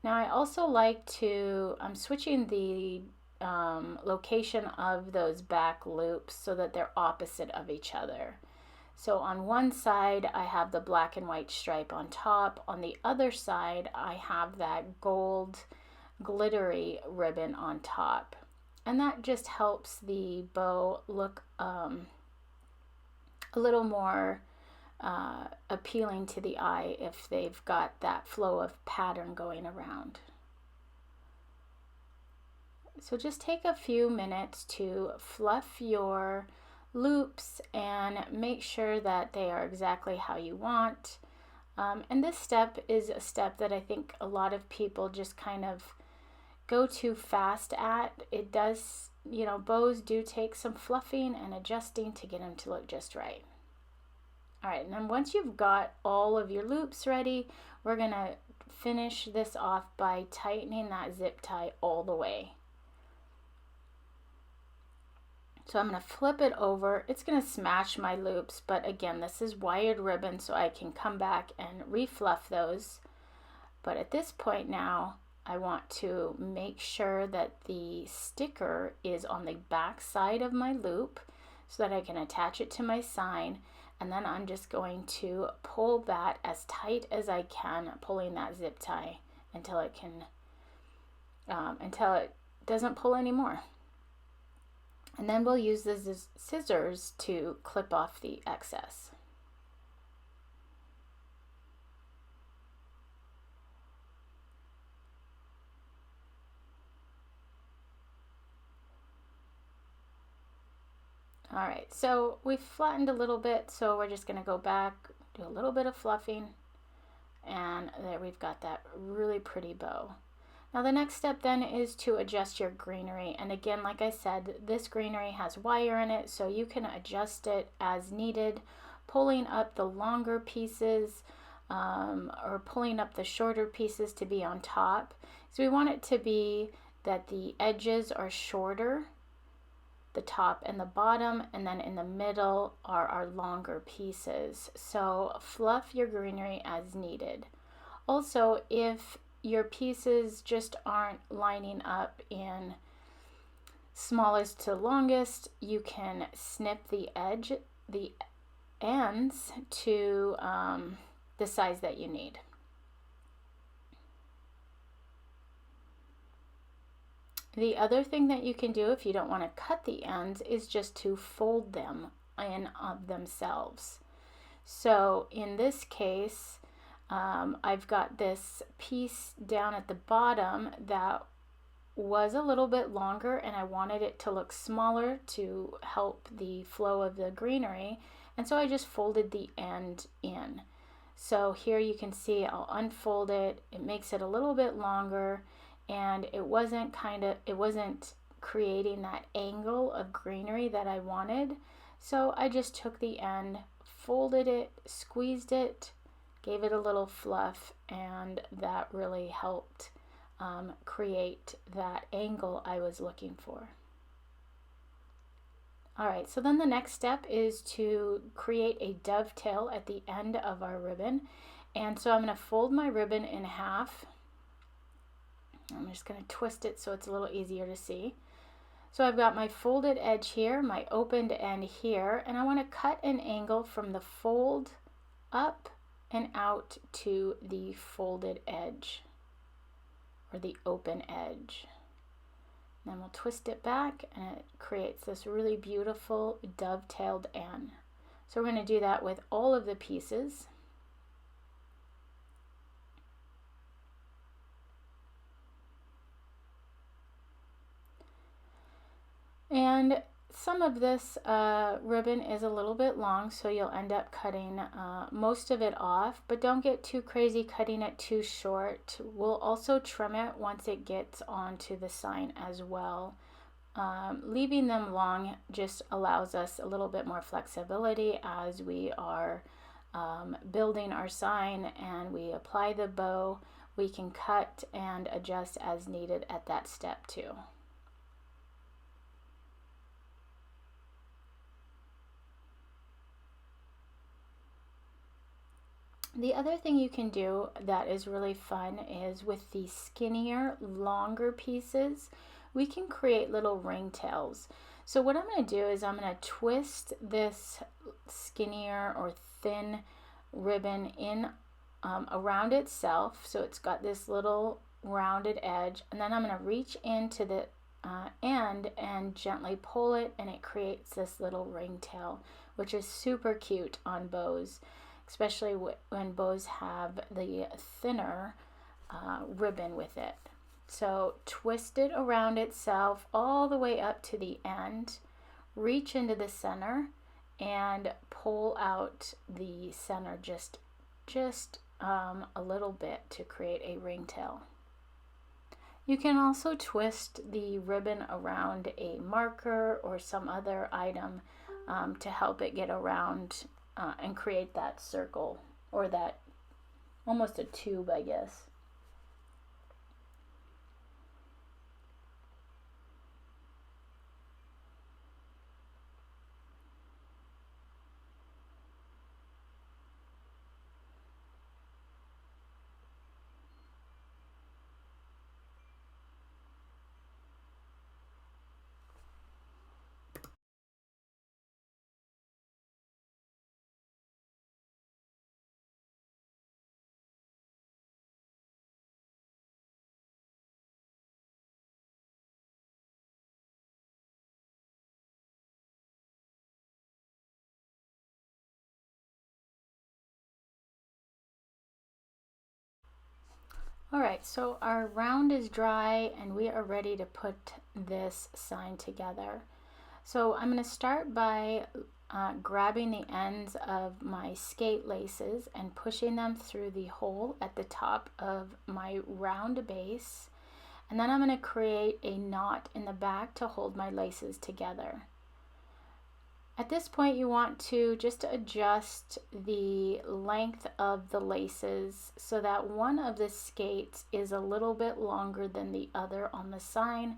Now I also like to, I'm switching the location of those back loops so that they're opposite of each other. So on one side I have the black and white stripe on top. On the other side I have that gold glittery ribbon on top. And that just helps the bow look a little more appealing to the eye if they've got that flow of pattern going around. So just take a few minutes to fluff your loops and make sure that they are exactly how you want. And this step is a step that I think a lot of people just kind of go too fast at. It does, you know, bows do take some fluffing and adjusting to get them to look just right. All right, and then once you've got all of your loops ready, we're gonna finish this off by tightening that zip tie all the way. So I'm gonna flip it over. It's gonna smash my loops, but again, this is wired ribbon, so I can come back and refluff those. But at this point now, I want to make sure that the sticker is on the back side of my loop so that I can attach it to my sign. And then I'm just going to pull that as tight as I can, pulling that zip tie until it can, until it doesn't pull anymore. And then we'll use the scissors to clip off the excess. All right, so we've flattened a little bit, so we're just going to go back, do a little bit of fluffing, and there we've got that really pretty bow. Now the next step then is to adjust your greenery, and again, like I said, this greenery has wire in it, so you can adjust it as needed, pulling up the longer pieces or pulling up the shorter pieces to be on top. So we want it to be that the edges are shorter, the top and the bottom, and then in the middle are our longer pieces. So fluff your greenery as needed. Also, if your pieces just aren't lining up in smallest to longest, you can snip the ends to the size that you need. The other thing that you can do if you don't want to cut the ends is just to fold them in of themselves. So in this case, I've got this piece down at the bottom that was a little bit longer, and I wanted it to look smaller to help the flow of the greenery, and so I just folded the end in. So here you can see I'll unfold it. It makes it a little bit longer, and it wasn't creating that angle of greenery that I wanted. So I just took the end, folded it, squeezed it, gave it a little fluff, and that really helped create that angle I was looking for. All right, so then the next step is to create a dovetail at the end of our ribbon. And so I'm going to fold my ribbon in half. I'm just going to twist it so it's a little easier to see. So I've got my folded edge here, my opened end here, and I want to cut an angle from the fold up and out to the folded edge, or the open edge. Then we'll twist it back, and it creates this really beautiful dovetailed end. So we're going to do that with all of the pieces. And some of this ribbon is a little bit long, so you'll end up cutting most of it off, but don't get too crazy cutting it too short. We'll also trim it once it gets onto the sign as well. Leaving them long just allows us a little bit more flexibility as we are building our sign and we apply the bow. We can cut and adjust as needed at that step too. The other thing you can do that is really fun is with the skinnier, longer pieces, we can create little ringtails. So what I'm going to do is I'm going to twist this skinnier or thin ribbon in around itself, so it's got this little rounded edge, and then I'm going to reach into the end and gently pull it, and it creates this little ringtail, which is super cute on bows, especially when bows have the thinner ribbon with it. So twist it around itself all the way up to the end, reach into the center, and pull out the center just a little bit to create a ringtail. You can also twist the ribbon around a marker or some other item to help it get around and create that circle, or that almost a tube, I guess. All right, so our round is dry and we are ready to put this sign together. So I'm going to start by grabbing the ends of my skate laces and pushing them through the hole at the top of my round base. And then I'm going to create a knot in the back to hold my laces together. At this point, you want to just adjust the length of the laces so that one of the skates is a little bit longer than the other on the sign,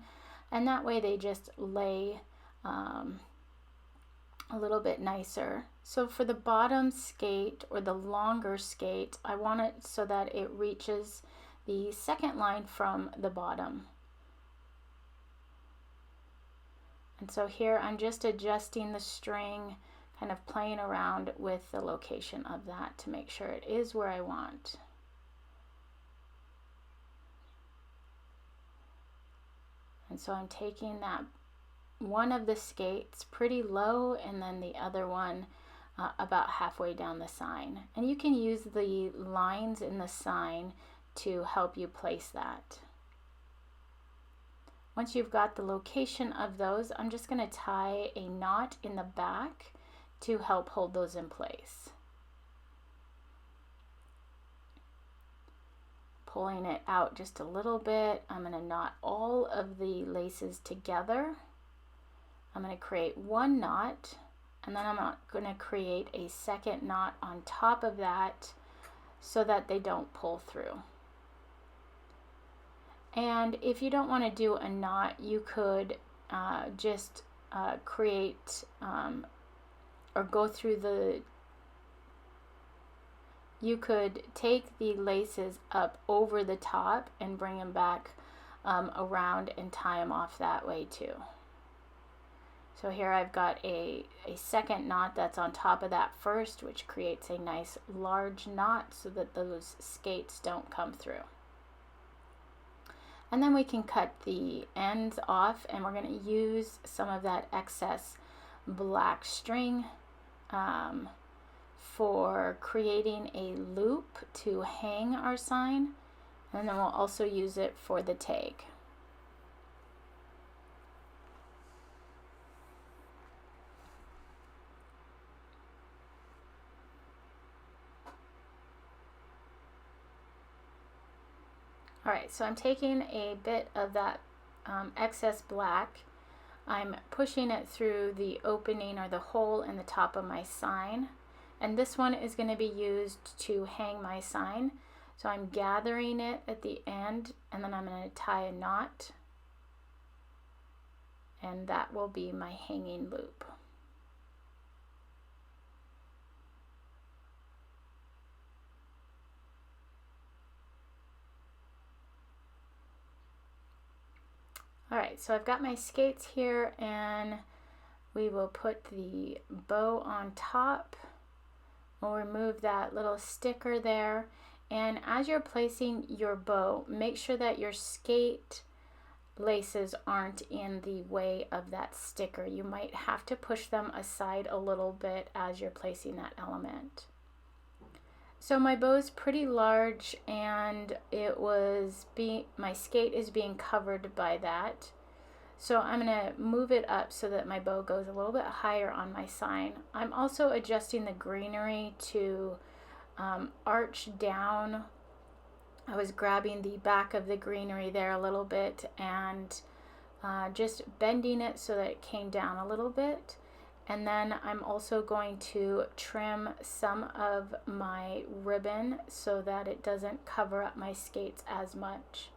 and that way they just lay a little bit nicer. So for the bottom skate, or the longer skate, I want it so that it reaches the second line from the bottom. And so here I'm just adjusting the string, kind of playing around with the location of that to make sure it is where I want. And so I'm taking that one of the skates pretty low, and then the other one about halfway down the sign. And you can use the lines in the sign to help you place that. Once you've got the location of those, I'm just going to tie a knot in the back to help hold those in place. Pulling it out just a little bit, I'm going to knot all of the laces together. I'm going to create one knot, and then I'm going to create a second knot on top of that so that they don't pull through. And if you don't want to do a knot, you could just create or go through the, you could take the laces up over the top and bring them back around and tie them off that way too. So here I've got a second knot that's on top of that first, which creates a nice large knot so that those skates don't come through. And then we can cut the ends off, and we're going to use some of that excess black string for creating a loop to hang our sign, and then we'll also use it for the tag. Alright, so I'm taking a bit of that excess black, I'm pushing it through the opening or the hole in the top of my sign, and this one is going to be used to hang my sign. So I'm gathering it at the end, and then I'm going to tie a knot, and that will be my hanging loop. Alright, so I've got my skates here, and we will put the bow on top. We'll remove that little sticker there, and as you're placing your bow, make sure that your skate laces aren't in the way of that sticker. You might have to push them aside a little bit as you're placing that element. So my bow is pretty large, and my skate is being covered by that. So I'm going to move it up so that my bow goes a little bit higher on my sign. I'm also adjusting the greenery to arch down. I was grabbing the back of the greenery there a little bit and just bending it so that it came down a little bit. And then I'm also going to trim some of my ribbon so that it doesn't cover up my skates as much.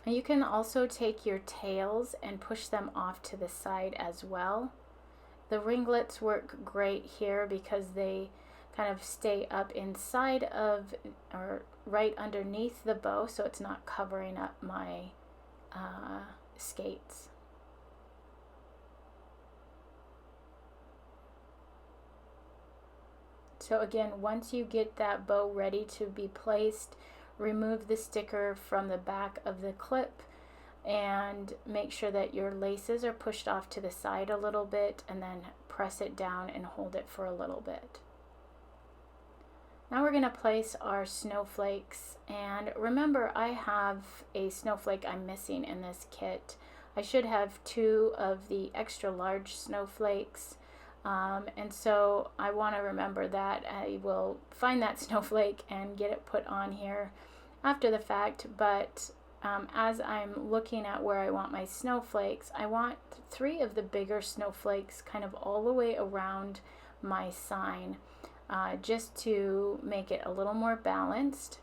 And you can also take your tails and push them off to the side as well. The ringlets work great here because they kind of stay up inside of, or right underneath the bow, so it's not covering up my skates. So again, once you get that bow ready to be placed, remove the sticker from the back of the clip and make sure that your laces are pushed off to the side a little bit, and then press it down and hold it for a little bit. Now we're going to place our snowflakes, and remember I have a snowflake I'm missing in this kit. I should have 2 of the extra large snowflakes, and so I want to remember that. I will find that snowflake and get it put on here after the fact, but as I'm looking at where I want my snowflakes, I want 3 of the bigger snowflakes kind of all the way around my sign, just to make it a little more balanced.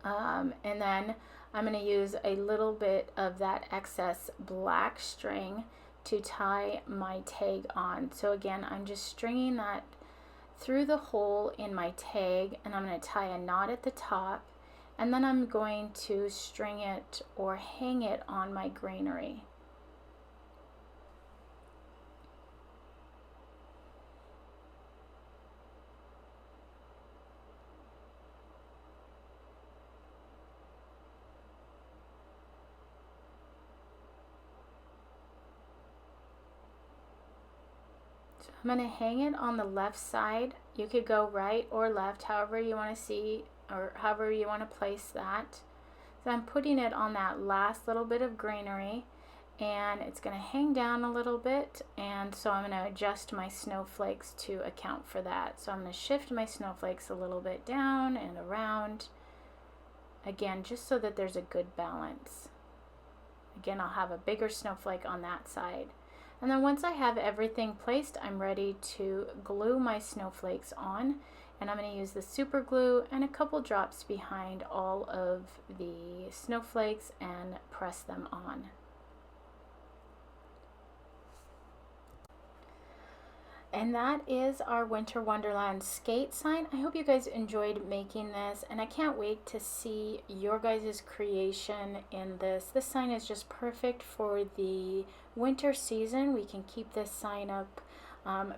And then I'm going to use a little bit of that excess black string to tie my tag on. So again, I'm just stringing that through the hole in my tag, and I'm going to tie a knot at the top, and then I'm going to string it or hang it on my granary. I'm going to hang it on the left side. You could go right or left, however you want to see, or however you want to place that. So I'm putting it on that last little bit of granary, and it's going to hang down a little bit, and so I'm going to adjust my snowflakes to account for that. So I'm going to shift my snowflakes a little bit down and around, again, just so that there's a good balance. Again, I'll have a bigger snowflake on that side. And then once I have everything placed, I'm ready to glue my snowflakes on. And I'm going to use the super glue and a couple drops behind all of the snowflakes and press them on. And that is our Winter Wonderland skate sign. I hope you guys enjoyed making this, and I can't wait to see your guys' creation in this. This sign is just perfect for the winter season. We can keep this sign up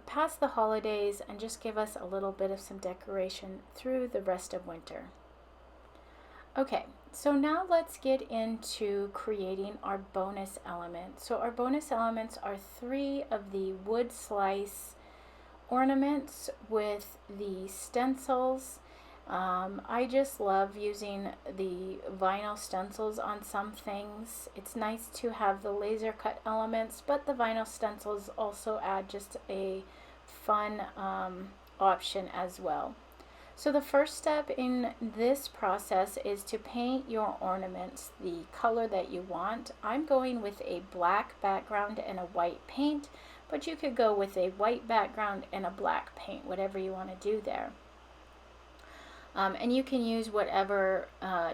past the holidays and just give us a little bit of some decoration through the rest of winter. Okay, so now let's get into creating our bonus elements. So our bonus elements are 3 of the wood slice ornaments with the stencils. I just love using the vinyl stencils on some things. It's nice to have the laser cut elements, but the vinyl stencils also add just a fun option as well. So the first step in this process is to paint your ornaments the color that you want. I'm going with a black background and a white paint, but you could go with a white background and a black paint, whatever you want to do there. And you can use whatever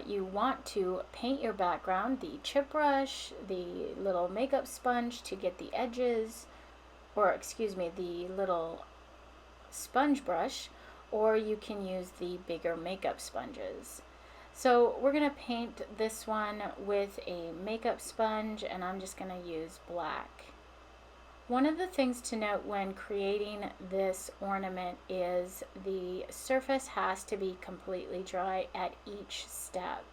you want to paint your background, the chip brush, the little makeup sponge to get the edges, or excuse me, the little sponge brush, or you can use the bigger makeup sponges. So we're going to paint this one with a makeup sponge, and I'm just going to use black. One of the things to note when creating this ornament is the surface has to be completely dry at each step.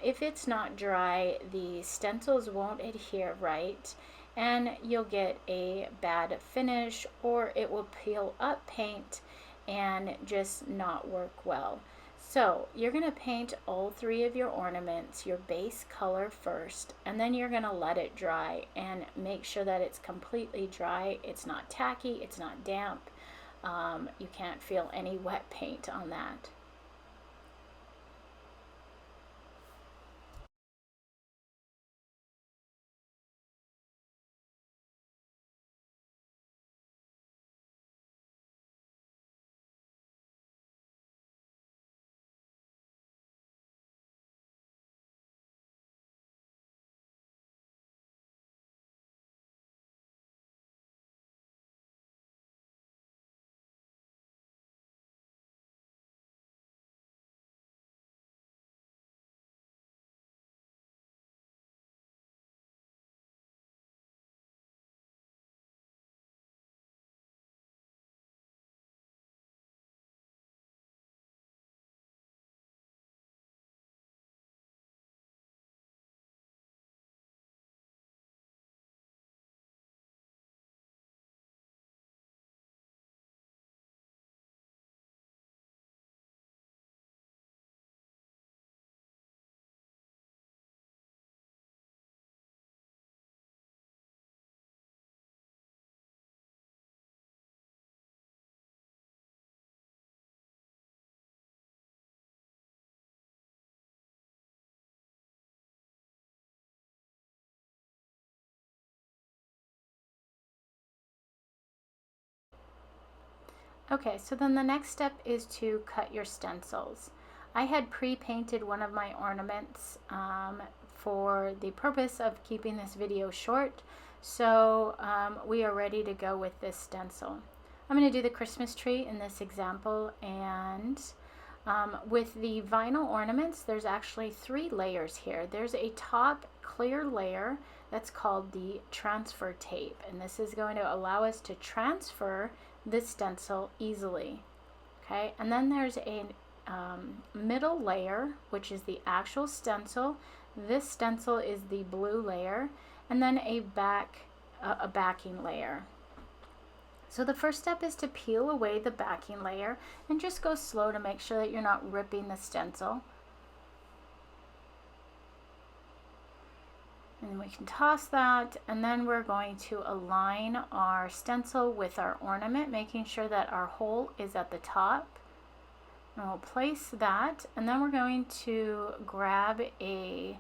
If it's not dry, the stencils won't adhere right, and you'll get a bad finish, or it will peel up paint and just not work well. So you're going to paint all 3 of your ornaments, your base color first, and then you're going to let it dry and make sure that it's completely dry. It's not tacky, it's not damp. You can't feel any wet paint on that. Okay, so then the next step is to cut your stencils. I had pre-painted one of my ornaments for the purpose of keeping this video short, so we are ready to go with this stencil. I'm going to do the Christmas tree in this example, and with the vinyl ornaments, there's actually 3 layers here. There's a top clear layer that's called the transfer tape, and this is going to allow us to transfer this stencil easily. Okay, and then there's a middle layer, which is the actual stencil. This stencil is the blue layer, and then a backing layer. So the first step is to peel away the backing layer and just go slow to make sure that you're not ripping the stencil. And we can toss that, and then we're going to align our stencil with our ornament, making sure that our hole is at the top. And we'll place that, and then we're going to grab a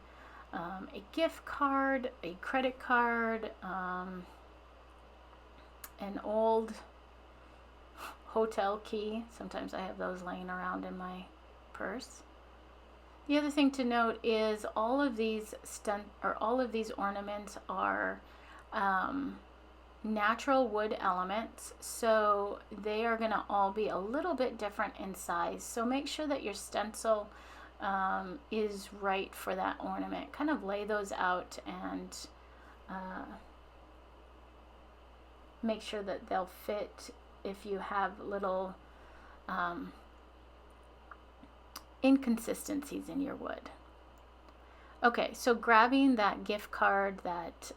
gift card, a credit card, an old hotel key. Sometimes I have those laying around in my purse. The other thing to note is all of these ornaments are natural wood elements, so they are going to all be a little bit different in size. So make sure that your stencil is right for that ornament. Kind of lay those out and make sure that they'll fit if you have little inconsistencies in your wood. Okay, so grabbing that gift card, that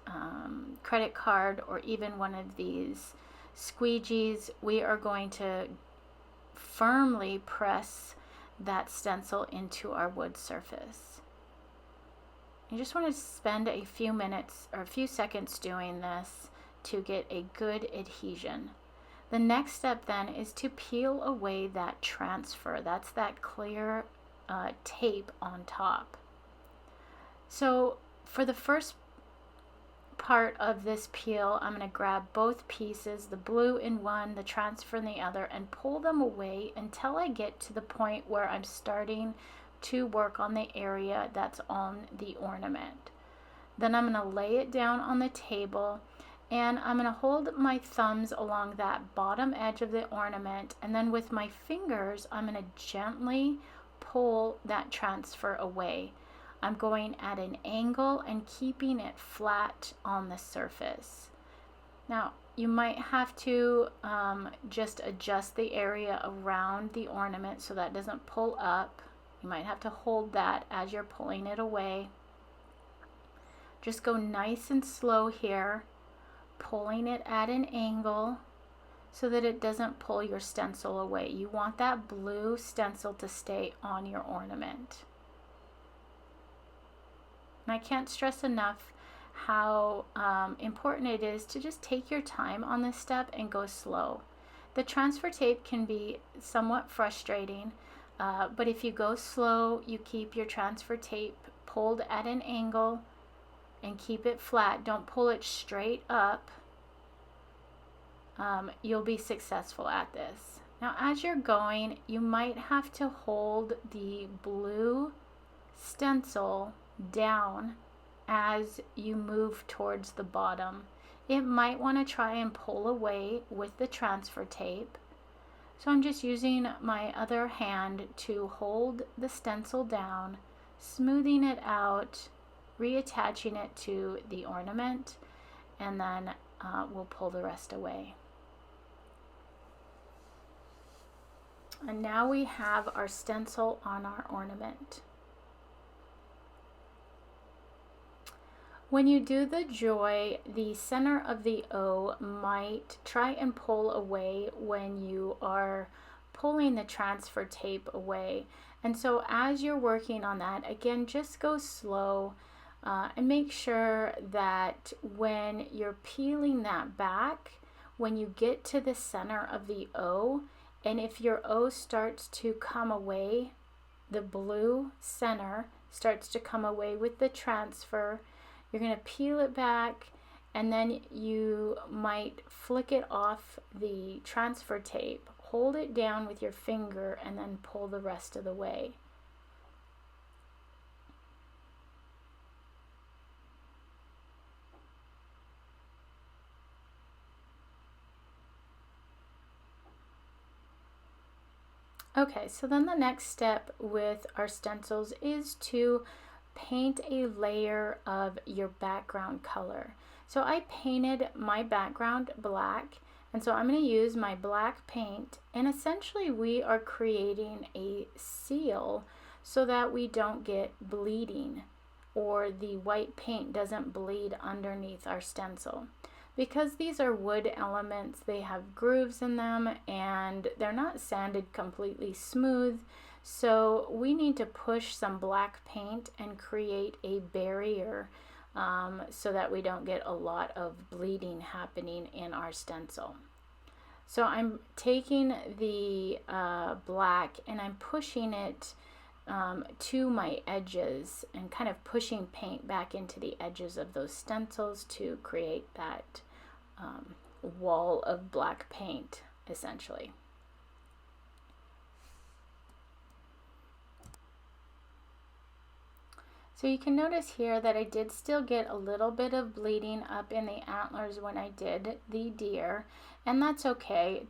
credit card, or even one of these squeegees, we are going to firmly press that stencil into our wood surface. You just want to spend a few minutes or a few seconds doing this to get a good adhesion. The next step then is to peel away that transfer. That's that clear tape on top. So for the first part of this peel, I'm going to grab both pieces, the blue in one, the transfer in the other, and pull them away until I get to the point where I'm starting to work on the area that's on the ornament. Then I'm going to lay it down on the table, and I'm going to hold my thumbs along that bottom edge of the ornament, and then with my fingers I'm going to gently pull that transfer away. I'm going at an angle and keeping it flat on the surface. Now you might have to just adjust the area around the ornament so that doesn't pull up. You might have to hold that as you're pulling it away. Just go nice and slow here, pulling it at an angle so that it doesn't pull your stencil away. You want that blue stencil to stay on your ornament. And I can't stress enough how important it is to just take your time on this step and go slow. The transfer tape can be somewhat frustrating, but if you go slow, you keep your transfer tape pulled at an angle and keep it flat. Don't pull it straight up. You'll be successful at this. Now as you're going, you might have to hold the blue stencil down as you move towards the bottom. It might want to try and pull away with the transfer tape. So I'm just using my other hand to hold the stencil down, smoothing it out, reattaching it to the ornament, and then we'll pull the rest away. And now we have our stencil on our ornament. When you do the joy, the center of the O might try and pull away when you are pulling the transfer tape away. And so as you're working on that, again, just go slow and make sure that when you're peeling that back, when you get to the center of the O, and if your O starts to come away, the blue center starts to come away with the transfer, you're going to peel it back, and then you might flick it off the transfer tape, hold it down with your finger and then pull the rest of the way. Okay, so then the next step with our stencils is to paint a layer of your background color. So I painted my background black, and so I'm going to use my black paint, and essentially we are creating a seal so that we don't get bleeding, or the white paint doesn't bleed underneath our stencil. Because these are wood elements, they have grooves in them and they're not sanded completely smooth. So we need to push some black paint and create a barrier so that we don't get a lot of bleeding happening in our stencil. So I'm taking the black and I'm pushing it to my edges and kind of pushing paint back into the edges of those stencils to create that wall of black paint, essentially. So you can notice here that I did still get a little bit of bleeding up in the antlers when I did the deer, and that's okay.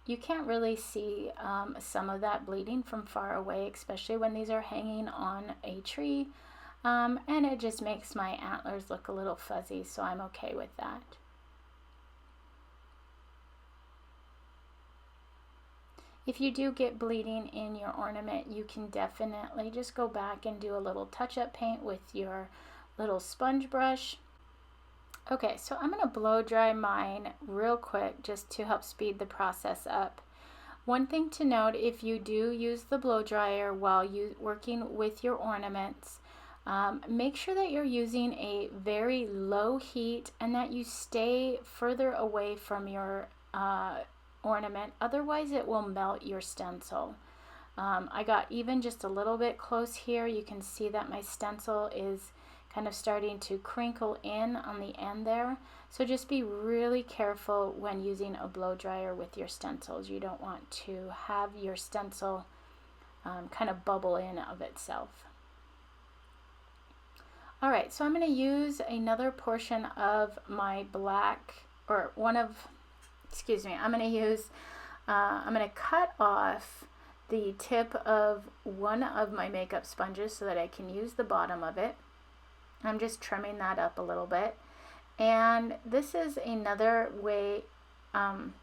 You can't really see some of that bleeding from far away, especially when these are hanging on a tree, and it just makes my antlers look a little fuzzy, so I'm okay with that. If you do get bleeding in your ornament, you can definitely just go back and do a little touch-up paint with your little sponge brush. Okay, so I'm going to blow dry mine real quick just to help speed the process up. One thing to note, if you do use the blow dryer while working with your ornaments, make sure that you're using a very low heat and that you stay further away from your ornament, otherwise it will melt your stencil. I got even just a little bit close here. You can see that my stencil is kind of starting to crinkle in on the end there, so just be really careful when using a blow dryer with your stencils. You don't want to have your stencil kind of bubble in of itself. Alright, so I'm going to use another portion of my black, or I'm going to cut off the tip of one of my makeup sponges so that I can use the bottom of it. I'm just trimming that up a little bit. And this is another way, you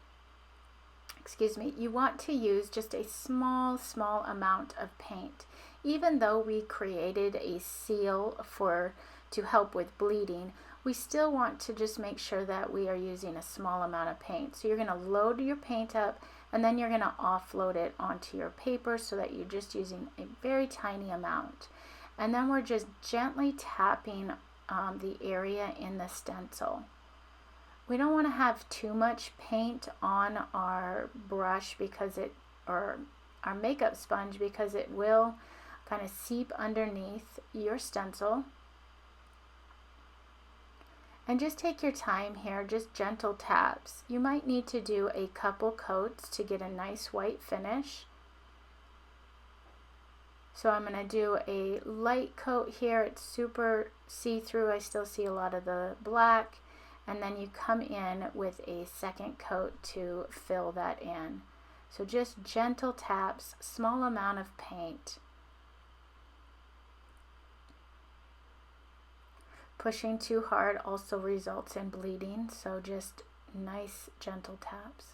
want to use just a small amount of paint. Even though we created a seal to help with bleeding, we still want to just make sure that we are using a small amount of paint. So you're going to load your paint up and then you're going to offload it onto your paper so that you're just using a very tiny amount. And then we're just gently tapping the area in the stencil. We don't want to have too much paint on our brush or our makeup sponge, because it will kind of seep underneath your stencil. And just take your time here, just gentle taps. You might need to do a couple coats to get a nice white finish. So I'm going to do a light coat here. It's super see-through. I still see a lot of the black. And then you come in with a second coat to fill that in. So just gentle taps, small amount of paint. Pushing too hard also results in bleeding, so just nice gentle taps.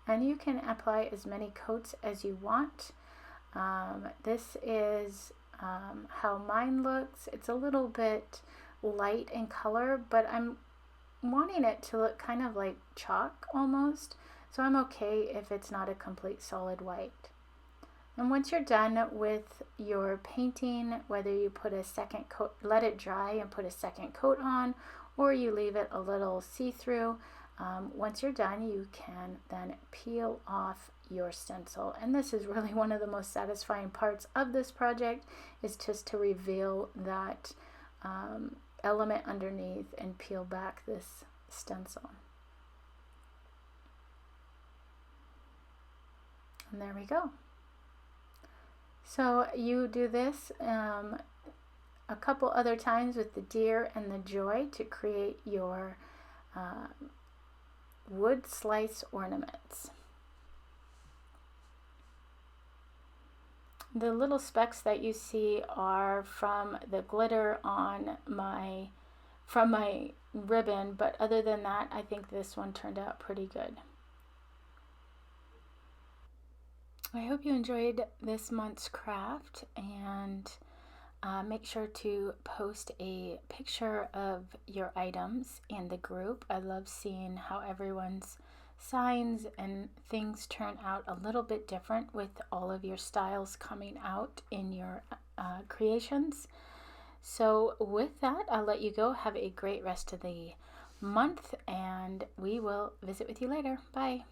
And you can apply as many coats as you want. This is how mine looks. It's a little bit light in color, but I'm wanting it to look kind of like chalk almost, so I'm okay if it's not a complete solid white. And once you're done with your painting, whether you put a second coat, let it dry and put a second coat on, or you leave it a little see-through, Once you're done, you can then peel off your stencil, and this is really one of the most satisfying parts of this project, is just to reveal that element underneath and peel back this stencil. And there we go. So you do this a couple other times with the deer and the joy to create your wood slice ornaments. The little specks that you see are from the glitter on from my ribbon, but other than that, I think this one turned out pretty good. I hope you enjoyed this month's craft, and make sure to post a picture of your items in the group. I love seeing how everyone's signs and things turn out a little bit different with all of your styles coming out in your creations. So with that, I'll let you go. Have a great rest of the month, and we will visit with you later. Bye.